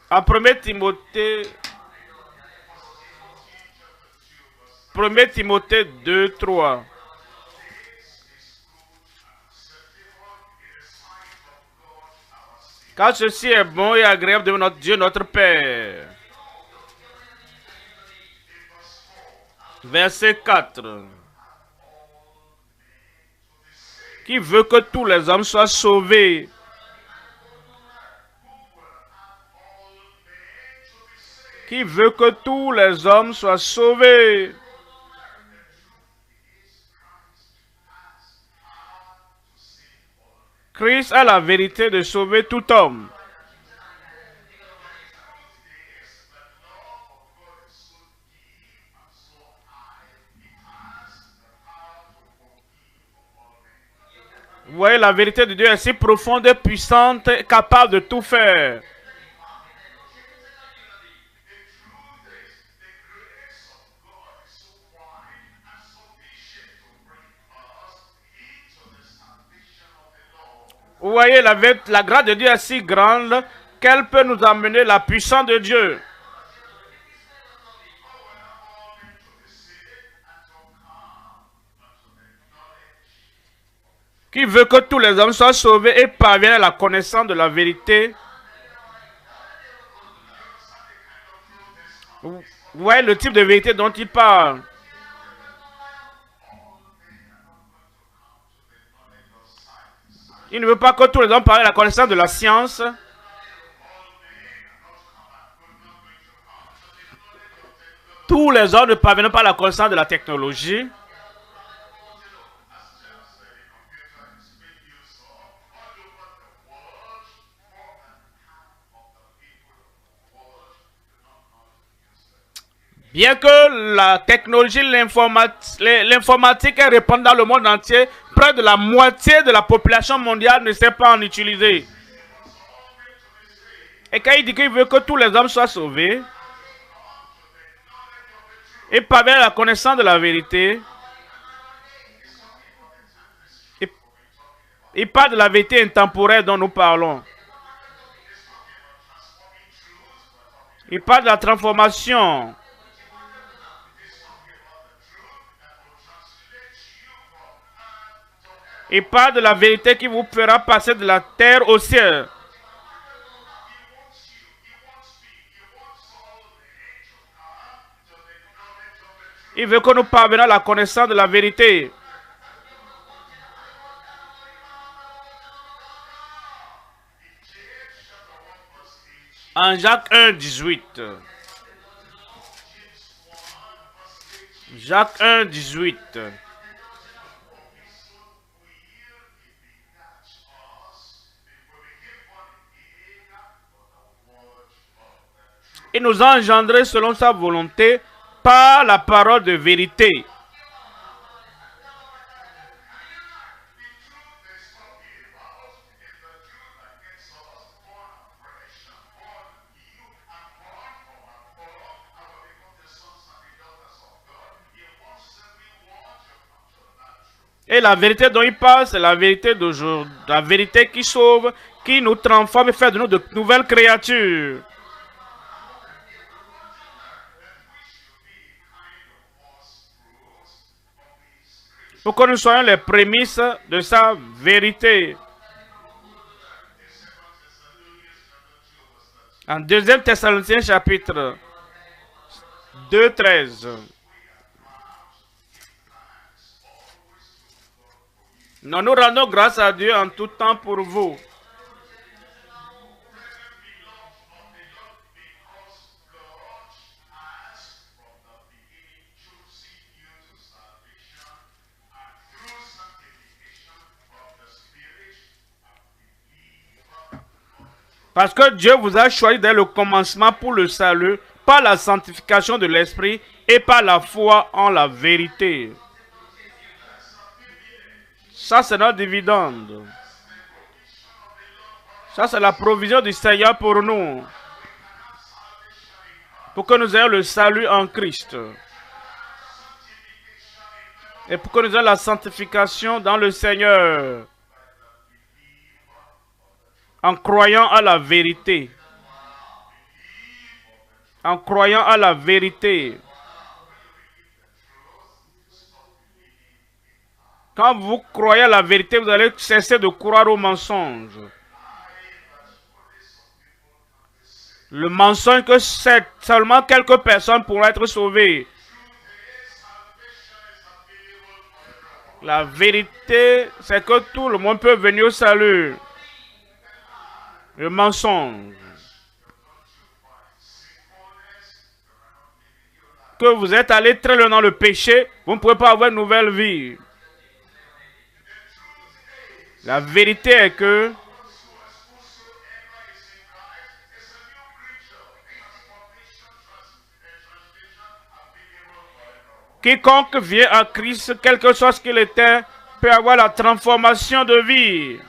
En 1 Timothée 2, 3. Car ceci est bon et agréable devant notre Dieu, notre Père. Verset 4. Qui veut que tous les hommes soient sauvés. Qui veut que tous les hommes soient sauvés. Christ a la vérité de sauver tout homme. voyez, la vérité de Dieu est si profonde et puissante, capable de tout faire. Vous voyez, la grâce de Dieu est si grande qu'elle peut nous amener la puissance de Dieu. Qui veut que tous les hommes soient sauvés et parviennent à la connaissance de la vérité. Vous voyez le type de vérité dont il parle. Il ne veut pas que tous les hommes parviennent à la connaissance de la science. Tous les hommes ne parviennent pas à la connaissance de la technologie. Bien que la technologie, l'informatique est répandue dans le monde entier, près de la moitié de la population mondiale ne sait pas en utiliser. Et quand il dit qu'il veut que tous les hommes soient sauvés, et parviennent à la connaissance de la vérité, il parle de la vérité intemporelle dont nous parlons. Il parle de la transformation. Il parle de la vérité qui vous fera passer de la terre au ciel. Il veut que nous parvenions à la connaissance de la vérité. En Jacques 1, 18. Jacques 1, 18. Il nous a engendrés selon sa volonté par la parole de vérité. Et la vérité dont il parle, c'est la vérité d'aujourd'hui, la vérité qui sauve, qui nous transforme et fait de nous de nouvelles créatures. Pour que nous soyons les prémices de sa vérité. En 2 Thessaloniciens chapitre 2, 13. Nous nous rendons grâce à Dieu en tout temps pour vous. Parce que Dieu vous a choisi dès le commencement pour le salut, par la sanctification de l'esprit et par la foi en la vérité. Ça, c'est notre dividende. Ça, c'est la provision du Seigneur pour nous. Pour que nous ayons le salut en Christ. Et pour que nous ayons la sanctification dans le Seigneur. En croyant à la vérité. En croyant à la vérité. Quand vous croyez à la vérité, vous allez cesser de croire au mensonge. Le mensonge que seulement quelques personnes pourront être sauvées. La vérité, c'est que tout le monde peut venir au salut. Le mensonge. Que vous êtes allé très loin dans le péché, vous ne pouvez pas avoir une nouvelle vie. La vérité est que quiconque vient à Christ, quel que soit ce qu'il était, peut avoir la transformation de vie.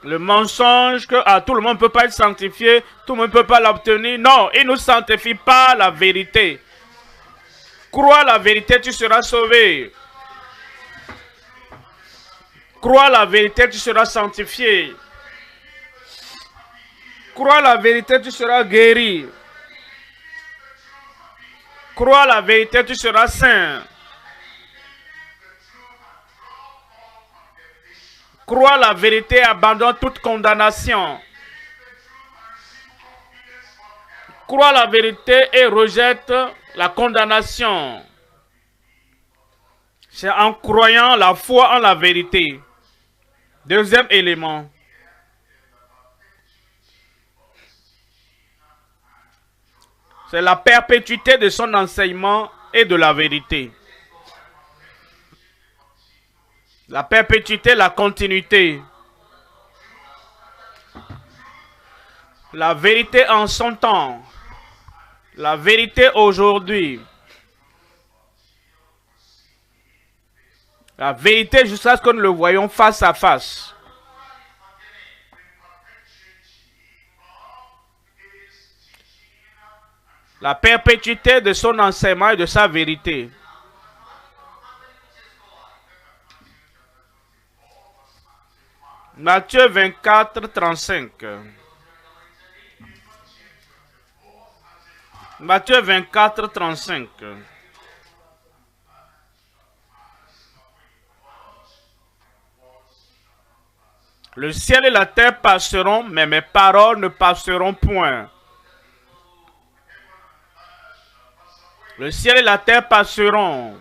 Le mensonge que tout le monde ne peut pas être sanctifié, tout le monde ne peut pas l'obtenir. Non, il ne nous sanctifie pas la vérité. Crois la vérité, tu seras sauvé. Crois la vérité, tu seras sanctifié. Crois la vérité, tu seras guéri. Crois la vérité, tu seras saint. Crois la vérité, abandonne toute condamnation. Crois la vérité et rejette la condamnation. C'est en croyant la foi en la vérité. Deuxième élément. C'est la perpétuité de son enseignement et de la vérité. La perpétuité, la continuité. La vérité en son temps. La vérité aujourd'hui. La vérité jusqu'à ce que nous le voyons face à face. La perpétuité de son enseignement et de sa vérité. Matthieu 24, 35. Matthieu 24, 35. Le ciel et la terre passeront, mais mes paroles ne passeront point. Le ciel et la terre passeront.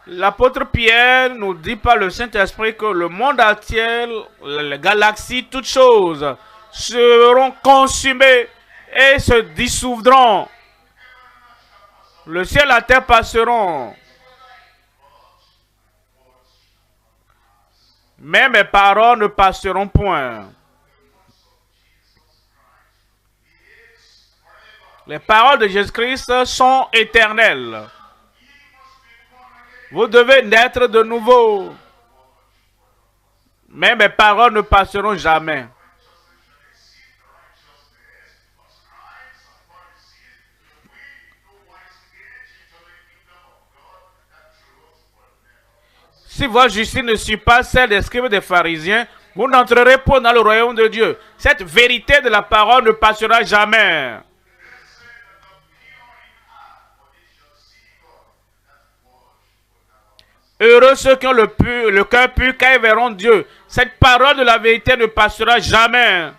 L'apôtre Pierre nous dit par le Saint-Esprit que le monde entier, les galaxies, toutes choses seront consumées et se dissoudront. Le ciel et la terre passeront. Mais mes paroles ne passeront point. Les paroles de Jésus-Christ sont éternelles. Vous devez naître de nouveau. Mais mes paroles ne passeront jamais. Si votre justice ne suit pas celle des scribes et des pharisiens, vous n'entrerez pas dans le royaume de Dieu. Cette vérité de la parole ne passera jamais. Heureux ceux qui ont le cœur pur, car ils verront Dieu. Cette parole de la vérité ne passera jamais.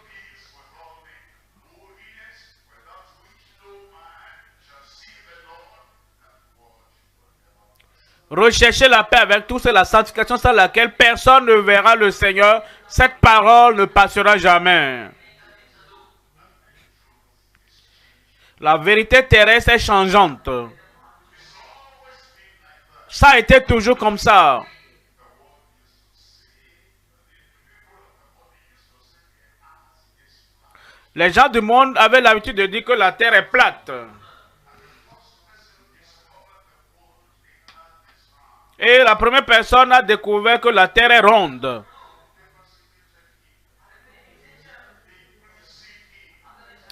Recherchez la paix avec tous et la sanctification sans laquelle personne ne verra le Seigneur. Cette parole ne passera jamais. La vérité terrestre est changeante. Ça a été toujours comme ça. Les gens du monde avaient l'habitude de dire que la terre est plate. Et la première personne a découvert que la terre est ronde.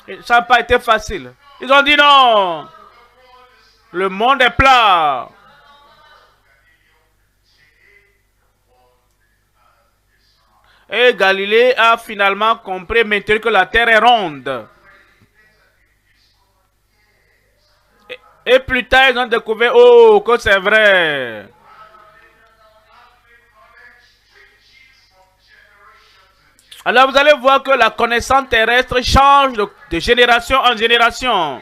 Et ça n'a pas été facile. Ils ont dit non. Le monde est plat. Et Galilée a finalement compris maintenant que la terre est ronde. Et plus tard, ils ont découvert, oh, que c'est vrai. Alors vous allez voir que la connaissance terrestre change de génération en génération.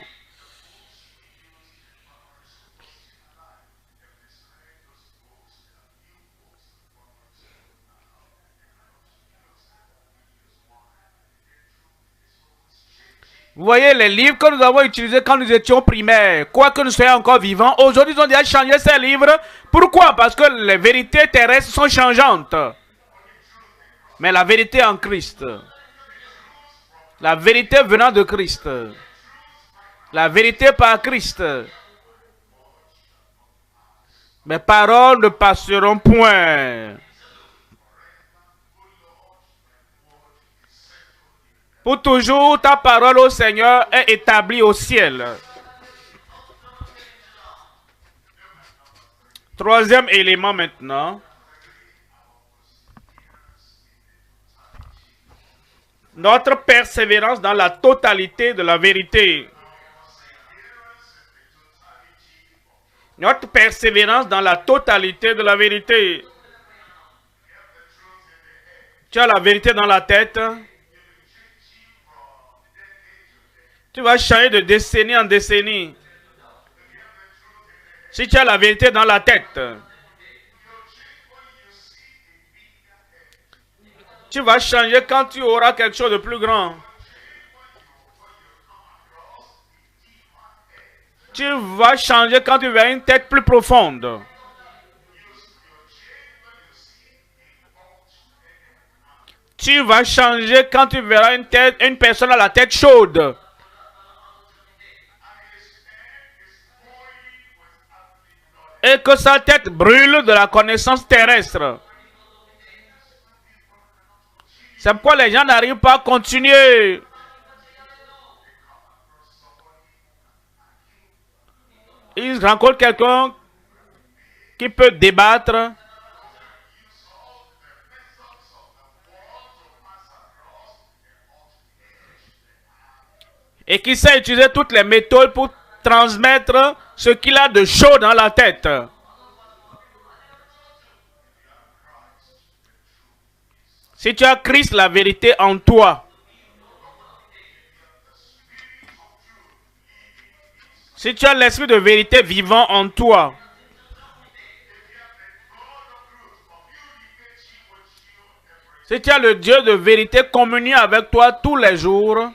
Vous voyez les livres que nous avons utilisés quand nous étions primaires, quoique nous soyons encore vivants, aujourd'hui ils ont déjà changé ces livres. Pourquoi? Parce que les vérités terrestres sont changeantes. Mais la vérité en Christ, la vérité venant de Christ, la vérité par Christ, mes paroles ne passeront point. Pour toujours, ta parole au Seigneur est établie au ciel. Troisième élément maintenant. Notre persévérance dans la totalité de la vérité. Notre persévérance dans la totalité de la vérité. Tu as la vérité dans la tête. Tu vas changer de décennie en décennie. Si tu as la vérité dans la tête, tu vas changer quand tu auras quelque chose de plus grand. Tu vas changer quand tu verras une tête plus profonde. Tu vas changer quand tu verras une personne à la tête chaude. Et que sa tête brûle de la connaissance terrestre. C'est pourquoi les gens n'arrivent pas à continuer. Ils rencontrent quelqu'un qui peut débattre. Et qui sait utiliser toutes les méthodes pour transmettre ce qu'il a de chaud dans la tête. Si tu as Christ, la vérité en toi. Si tu as l'esprit de vérité vivant en toi. Si tu as le Dieu de vérité communié avec toi tous les jours.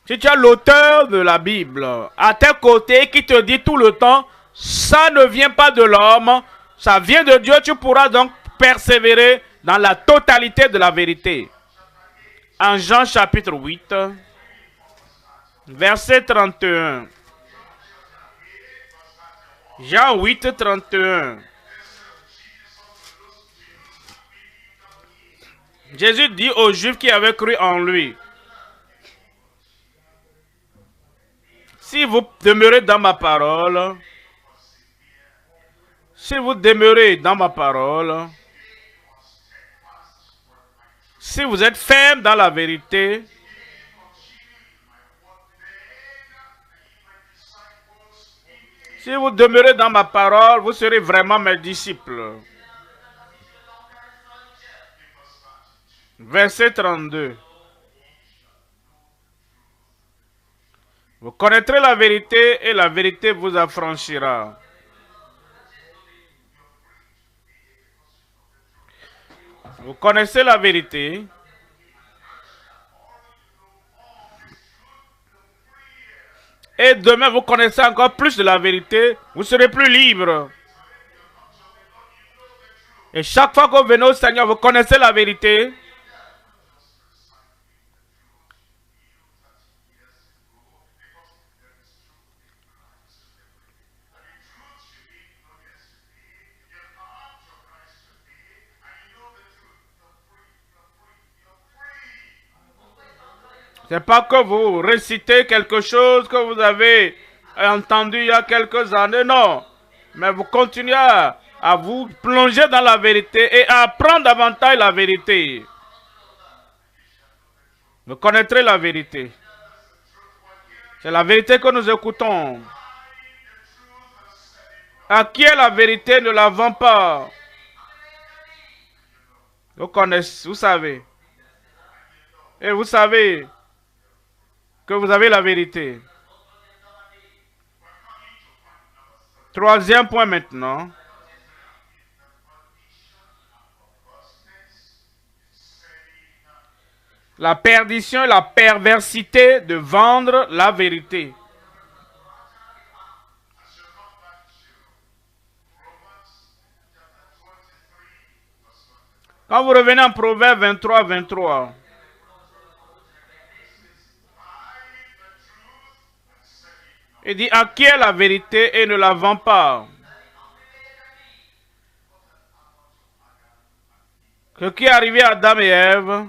Si tu as l'auteur de la Bible à tes côtés qui te dit tout le temps, ça ne vient pas de l'homme, ça vient de Dieu, tu pourras donc persévérer dans la totalité de la vérité. En Jean chapitre 8, verset 31. Jean 8, 31. Jésus dit aux Juifs qui avaient cru en lui, si vous demeurez dans ma parole, si vous demeurez dans ma parole, si vous êtes ferme dans la vérité, si vous demeurez dans ma parole, vous serez vraiment mes disciples. Verset 32. Vous connaîtrez la vérité et la vérité vous affranchira. Vous connaissez la vérité. Et demain, vous connaissez encore plus de la vérité. Vous serez plus libre. Et chaque fois que vous venez au Seigneur, vous connaissez la vérité. C'est pas que vous récitez quelque chose que vous avez entendu il y a quelques années, non. Mais vous continuez à vous plonger dans la vérité et à apprendre davantage la vérité. Vous connaîtrez la vérité. C'est la vérité que nous écoutons. À qui est la vérité, ne la vend pas. Vous connaissez, vous savez. Et vous savez que vous avez la vérité. Troisième point maintenant. La perdition et la perversité de vendre la vérité. Quand vous revenez en Proverbe 23, 23, il dit, acquiert la vérité et ne la vend pas. Ce qui est arrivé à Adam et Ève,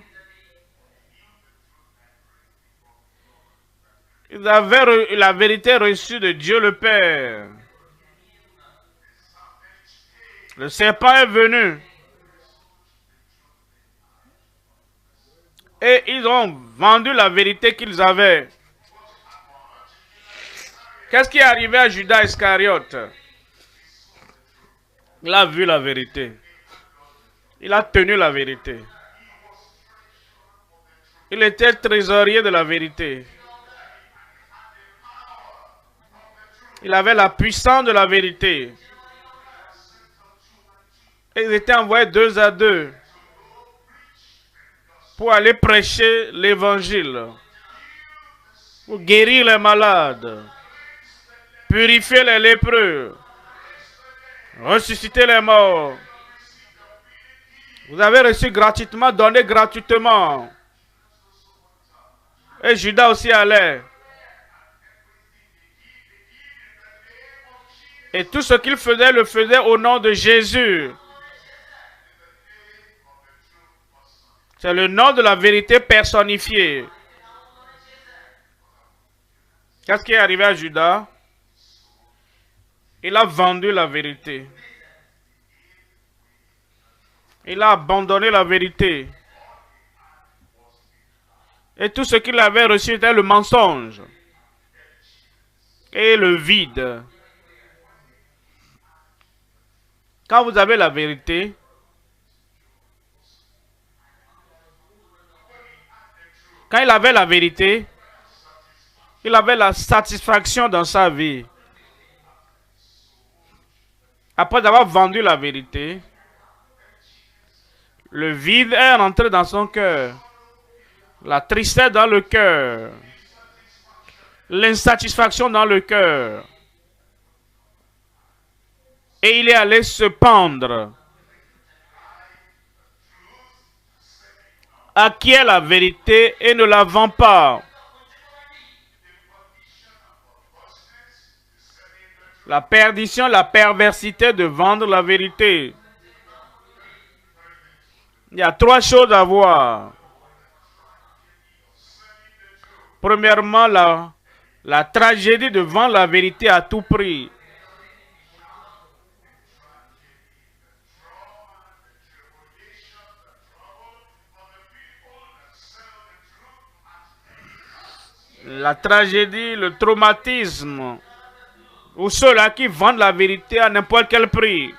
ils avaient la vérité reçue de Dieu le Père. Le serpent est venu. Et ils ont vendu la vérité qu'ils avaient. Qu'est-ce qui est arrivé à Judas Iscariote? Il a vu la vérité. Il a tenu la vérité. Il était trésorier de la vérité. Il avait la puissance de la vérité. Et ils étaient envoyés 2 à 2 pour aller prêcher l'évangile, pour guérir les malades, purifier les lépreux, ressusciter les morts. Vous avez reçu gratuitement, donné gratuitement. Et Judas aussi allait. Et tout ce qu'il faisait, le faisait au nom de Jésus. C'est le nom de la vérité personnifiée. Qu'est-ce qui est arrivé à Judas? Il a vendu la vérité. Il a abandonné la vérité. Et tout ce qu'il avait reçu était le mensonge. Et le vide. Quand vous avez la vérité, quand il avait la vérité, il avait la satisfaction dans sa vie. Après avoir vendu la vérité, le vide est rentré dans son cœur. La tristesse dans le cœur. L'insatisfaction dans le cœur. Et il est allé se pendre. Acquiert la vérité et ne la vend pas. La perdition, la perversité de vendre la vérité. Il y a 3 choses à voir. Premièrement, la tragédie de vendre la vérité à tout prix. La tragédie, le traumatisme. Ou ceux-là qui vendent la vérité à n'importe quel prix.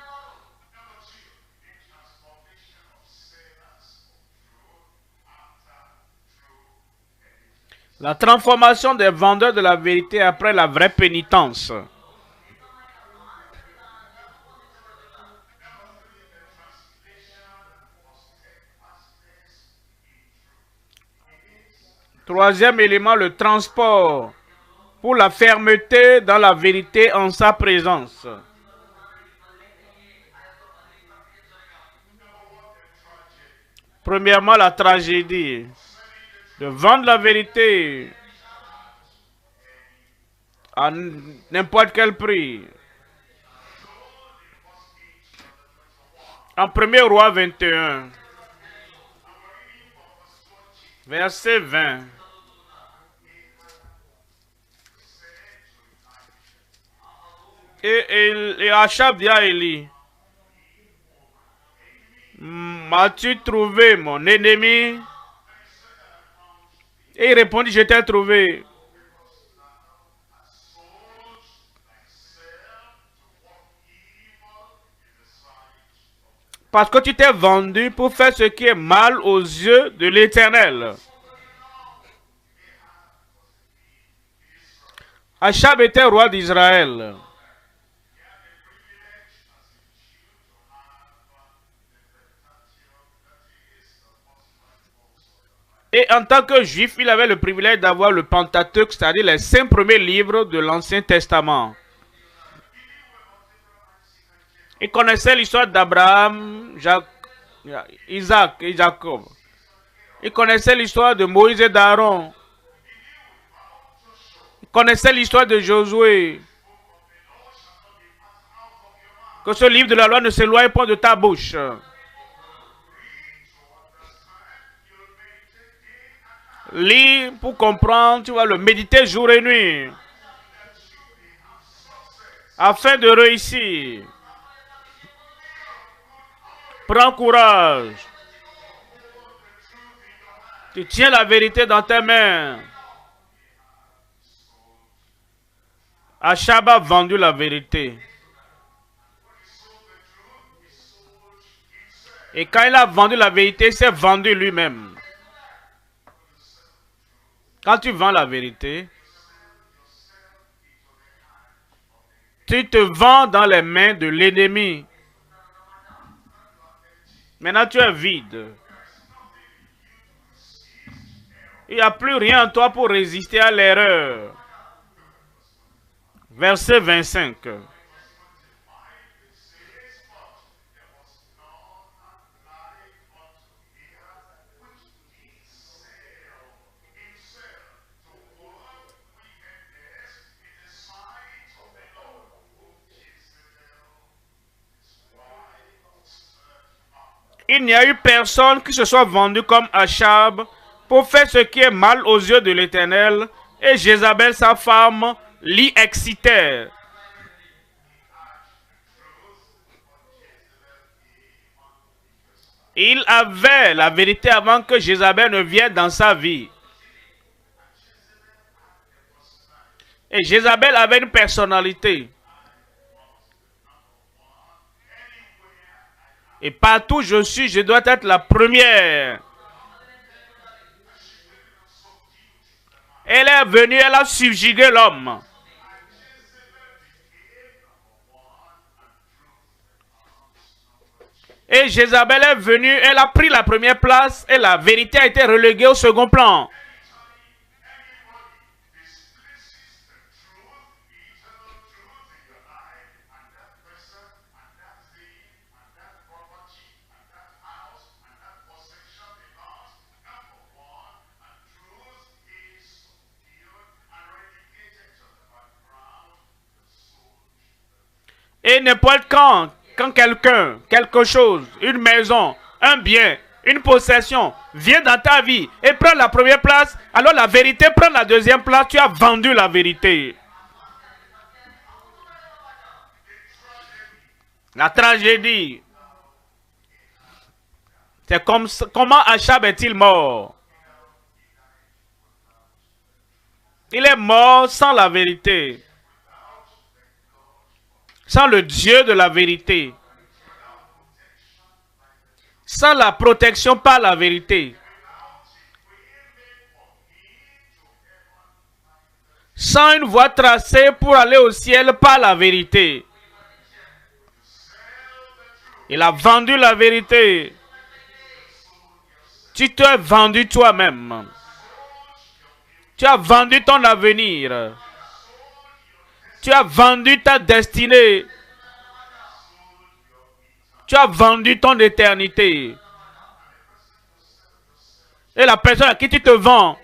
La transformation des vendeurs de la vérité après la vraie pénitence. Troisième élément, le transport pour la fermeté dans la vérité en sa présence. Premièrement, la tragédie de vendre la vérité à n'importe quel prix. En 1er Roi 21, verset 20. Et Achab dit à Élie, m'as-tu trouvé mon ennemi? Et il répondit, je t'ai trouvé. Parce que tu t'es vendu pour faire ce qui est mal aux yeux de l'Éternel. Achab était roi d'Israël. Et en tant que juif, il avait le privilège d'avoir le Pentateuque, c'est-à-dire les 5 premiers livres de l'Ancien Testament. Il connaissait l'histoire d'Abraham, Isaac et Jacob. Il connaissait l'histoire de Moïse et d'Aaron. Il connaissait l'histoire de Josué. Que ce livre de la loi ne s'éloigne pas de ta bouche. Lis pour comprendre, tu vas le méditer jour et nuit. Afin de réussir. Prends courage. Tu tiens la vérité dans tes mains. Achab a vendu la vérité. Et quand il a vendu la vérité, il s'est vendu lui-même. Quand tu vends la vérité, tu te vends dans les mains de l'ennemi. Maintenant, tu es vide. Il n'y a plus rien en toi pour résister à l'erreur. Verset 25. Il n'y a eu personne qui se soit vendu comme Achab pour faire ce qui est mal aux yeux de l'Éternel, et Jézabel, sa femme, l'y excitait. Il avait la vérité avant que Jézabel ne vienne dans sa vie. Et Jézabel avait une personnalité. Et partout où je suis, je dois être la première. Elle est venue, elle a subjugué l'homme. Et Jézabel est venue, elle a pris la première place et la vérité a été reléguée au second plan. Et n'importe quand quelqu'un, quelque chose, une maison, un bien, une possession vient dans ta vie et prend la première place, alors la vérité prend la deuxième place, tu as vendu la vérité. La tragédie, c'est comme comment Achab est-il mort? Il est mort sans la vérité. Sans le Dieu de la vérité. Sans la protection par la vérité. Sans une voie tracée pour aller au ciel par la vérité. Il a vendu la vérité. Tu t'es vendu toi-même. Tu as vendu ton avenir. Tu as vendu ta destinée. Tu as vendu ton éternité. Et la personne à qui tu te vends,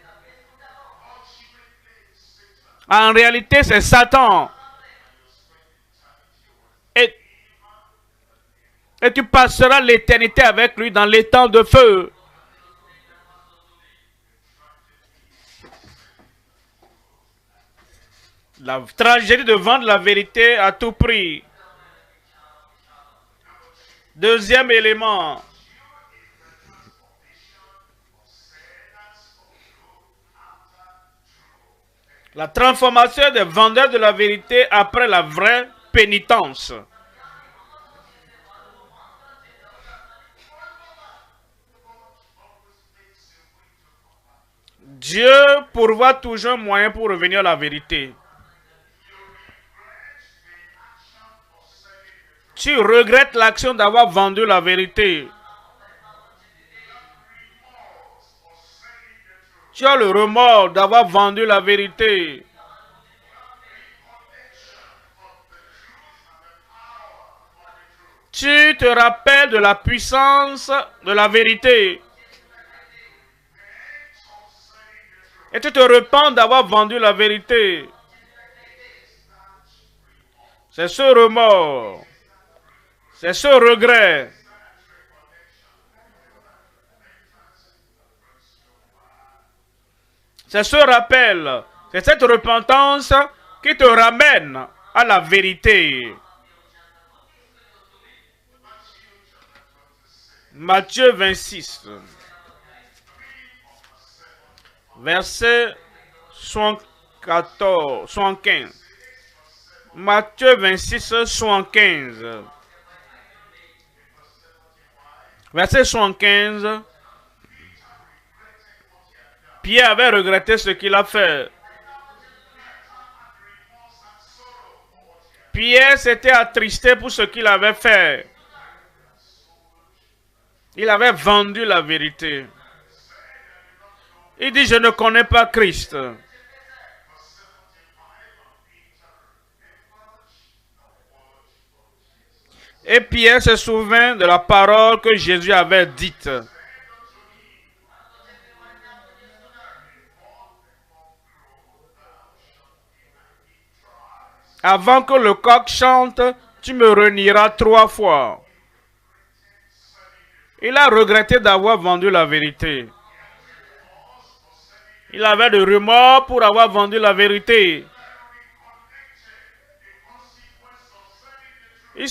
en réalité, c'est Satan. Et tu passeras l'éternité avec lui dans les temps de feu. La tragédie de vendre la vérité à tout prix. Deuxième élément. La transformation des vendeurs de la vérité après la vraie pénitence. Dieu pourvoit toujours un moyen pour revenir à la vérité. Tu regrettes l'action d'avoir vendu la vérité. Tu as le remords d'avoir vendu la vérité. Tu te rappelles de la puissance de la vérité. Et tu te repens d'avoir vendu la vérité. C'est ce remords. C'est ce regret. C'est ce rappel. C'est cette repentance qui te ramène à la vérité. Matthieu 26. Verset 75. Matthieu 26, 75. Verset 75. Pierre avait regretté ce qu'il a fait. Pierre s'était attristé pour ce qu'il avait fait. Il avait vendu la vérité. Il dit, je ne connais pas Christ. Et Pierre se souvint de la parole que Jésus avait dite. Avant que le coq chante, tu me renieras 3 fois. Il a regretté d'avoir vendu la vérité. Il avait de remords pour avoir vendu la vérité. Il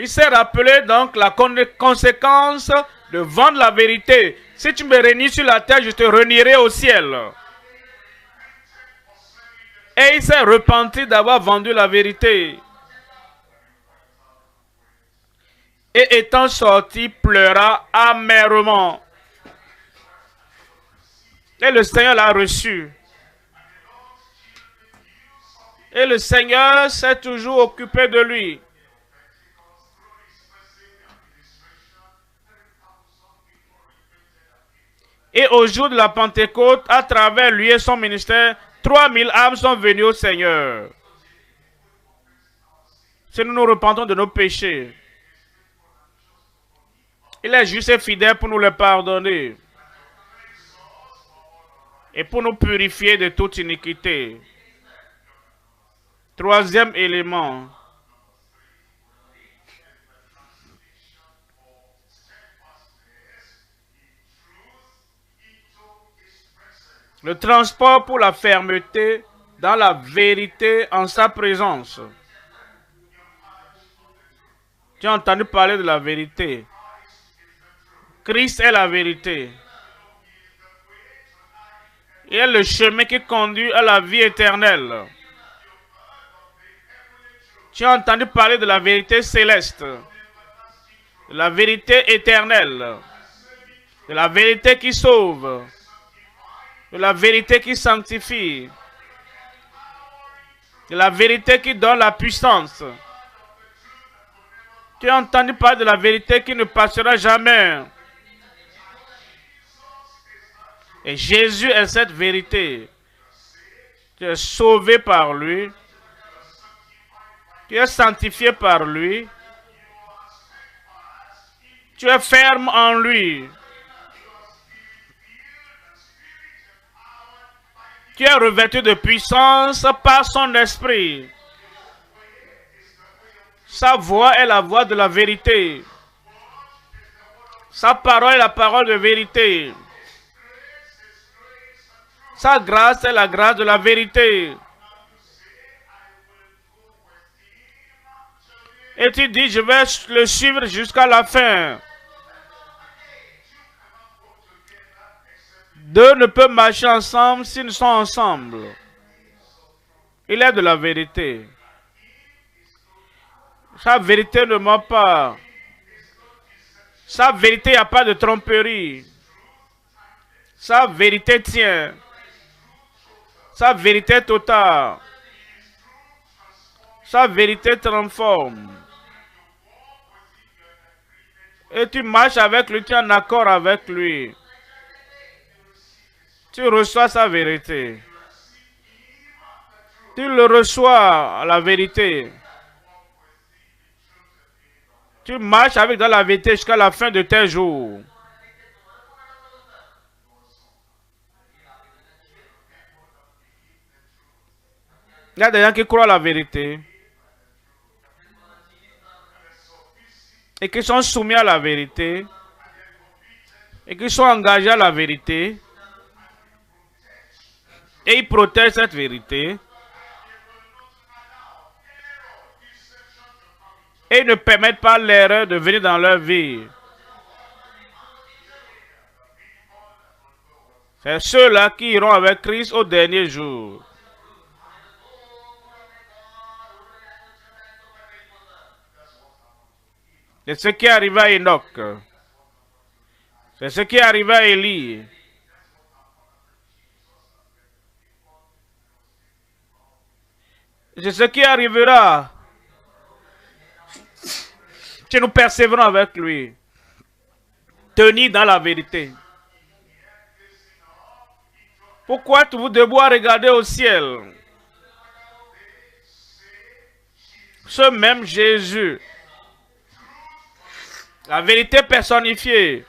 s'est rappelé donc la conséquence de vendre la vérité. Si tu me renies sur la terre, je te renierai au ciel. Et il s'est repenti d'avoir vendu la vérité. Et étant sorti, pleura amèrement. Et le Seigneur l'a reçu. Et le Seigneur s'est toujours occupé de lui. Et au jour de la Pentecôte, à travers lui et son ministère, 3000 âmes sont venues au Seigneur. Si nous nous repentons de nos péchés, il est juste et fidèle pour nous les pardonner et pour nous purifier de toute iniquité. Troisième élément. Le transport pour la fermeté dans la vérité en sa présence. Tu as entendu parler de la vérité. Christ est la vérité. Il est le chemin qui conduit à la vie éternelle. Tu as entendu parler de la vérité céleste, de la vérité éternelle, de la vérité qui sauve, de la vérité qui sanctifie, de la vérité qui donne la puissance. Tu as entendu parler de la vérité qui ne passera jamais. Et Jésus est cette vérité. Tu es sauvé par lui. Tu es sanctifié par lui. Tu es ferme en lui. Tu es revêtu de puissance par son esprit. Sa voix est la voix de la vérité. Sa parole est la parole de vérité. Sa grâce est la grâce de la vérité. Et tu dis, je vais le suivre jusqu'à la fin. Deux ne peuvent marcher ensemble s'ils sont ensemble. Il est de la vérité. Sa vérité ne ment pas. Sa vérité, il n'y a pas de tromperie. Sa vérité tient. Sa vérité totale. Sa vérité transforme. Et tu marches avec lui, tu es en accord avec lui. Tu reçois sa vérité. Tu le reçois, la vérité. Tu marches avec dans la vérité jusqu'à la fin de tes jours. Il y a des gens qui croient la vérité. Et qui sont soumis à la vérité. Et qui sont engagés à la vérité. Et ils protègent cette vérité. Et ils ne permettent pas l'erreur de venir dans leur vie. C'est ceux-là qui iront avec Christ au dernier jour. C'est ce qui est arrivé à Enoch. C'est ce qui est arrivé à Élie. C'est ce qui arrivera si nous persévérons avec lui. Tenir dans la vérité. Pourquoi êtes-vous debout à regarder au ciel? Ce même Jésus, la vérité personnifiée,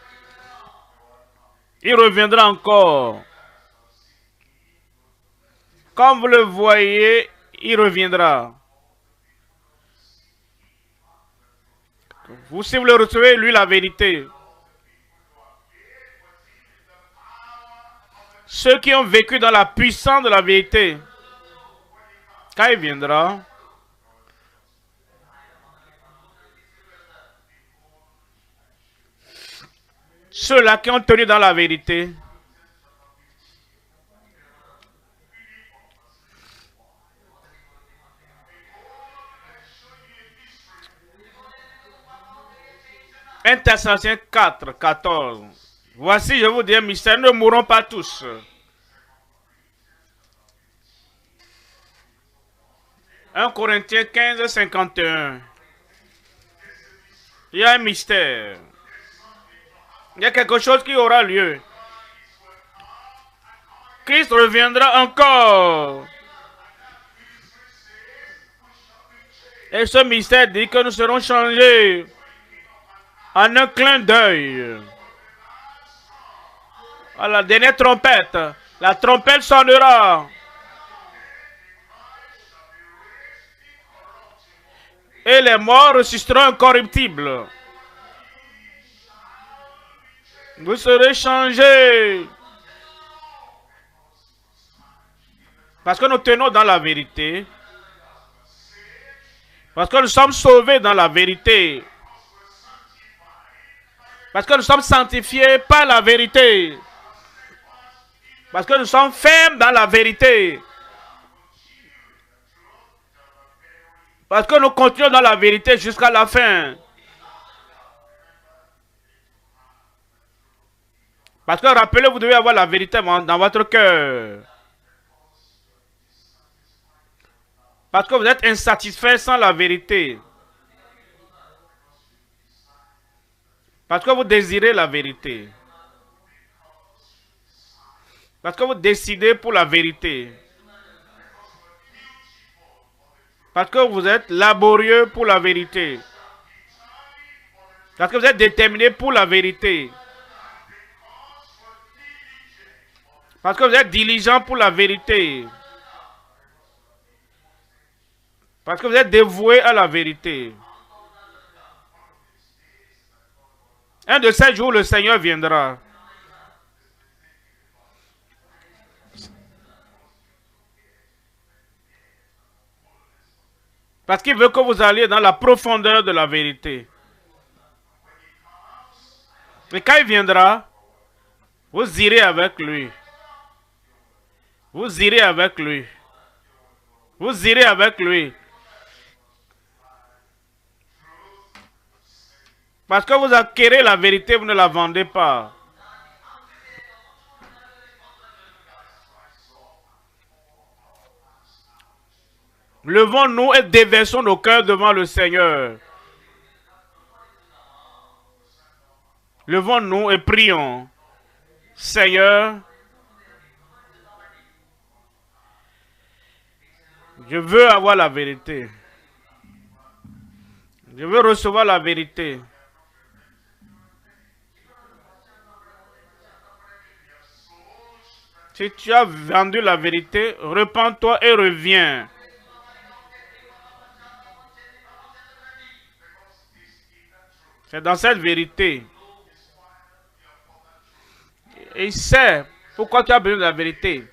il reviendra encore. Comme vous le voyez, il reviendra. Vous, si vous le recevez, lui, la vérité. Ceux qui ont vécu dans la puissance de la vérité, quand il viendra, ceux-là qui ont tenu dans la vérité, un Thessaloniciens 4, 14. Voici, je vous dis un mystère, nous ne mourrons pas tous. 1 Corinthiens 15, 51. Il y a un mystère. Il y a quelque chose qui aura lieu. Christ reviendra encore. Et ce mystère dit que nous serons changés en un clin d'œil. À la dernière trompette, la trompette sonnera. Et les morts ressusciteront incorruptibles. Vous serez changés. Parce que nous tenons dans la vérité. Parce que nous sommes sauvés dans la vérité. Parce que nous sommes sanctifiés par la vérité. Parce que nous sommes fermes dans la vérité. Parce que nous continuons dans la vérité jusqu'à la fin. Parce que rappelez, vous devez avoir la vérité dans votre cœur. Parce que vous êtes insatisfait sans la vérité. Parce que vous désirez la vérité. Parce que vous décidez pour la vérité. Parce que vous êtes laborieux pour la vérité. Parce que vous êtes déterminé pour la vérité. Parce que vous êtes diligent pour la vérité. Parce que vous êtes dévoué à la vérité. Un de ces jours, le Seigneur viendra. Parce qu'il veut que vous alliez dans la profondeur de la vérité. Et quand il viendra, vous irez avec lui. Vous irez avec lui. Vous irez avec lui. Parce que vous acquérez la vérité, vous ne la vendez pas. Levons-nous et déversons nos cœurs devant le Seigneur. Levons-nous et prions. Seigneur, je veux avoir la vérité. Je veux recevoir la vérité. Si tu as vendu la vérité, repens-toi et reviens. C'est dans cette vérité. Il sait pourquoi tu as besoin de la vérité.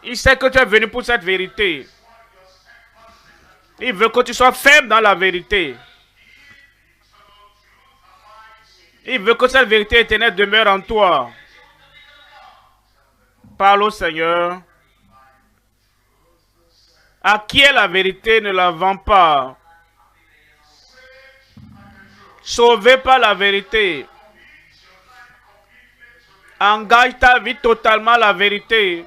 Il sait que tu es venu pour cette vérité. Il veut que tu sois ferme dans la vérité. Il veut que cette vérité éternelle demeure en toi. Parle au Seigneur. À qui est la vérité, ne la vends pas. Sauvé par la vérité. Engage ta vie totalement à la vérité.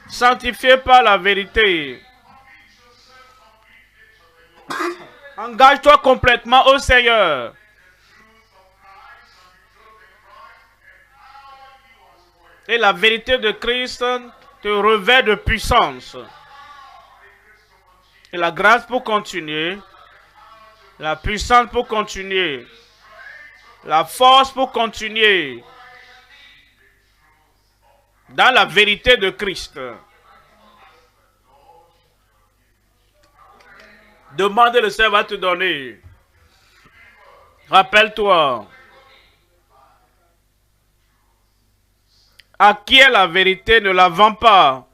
Sanctifié par la vérité. Engage-toi complètement au Seigneur. Et la vérité de Christ te revêt de puissance. Et la grâce pour continuer. La puissance pour continuer. La force pour continuer. Dans la vérité de Christ. Demande, le Seigneur va te donner. Rappelle-toi. À qui est la vérité, ne la vends pas.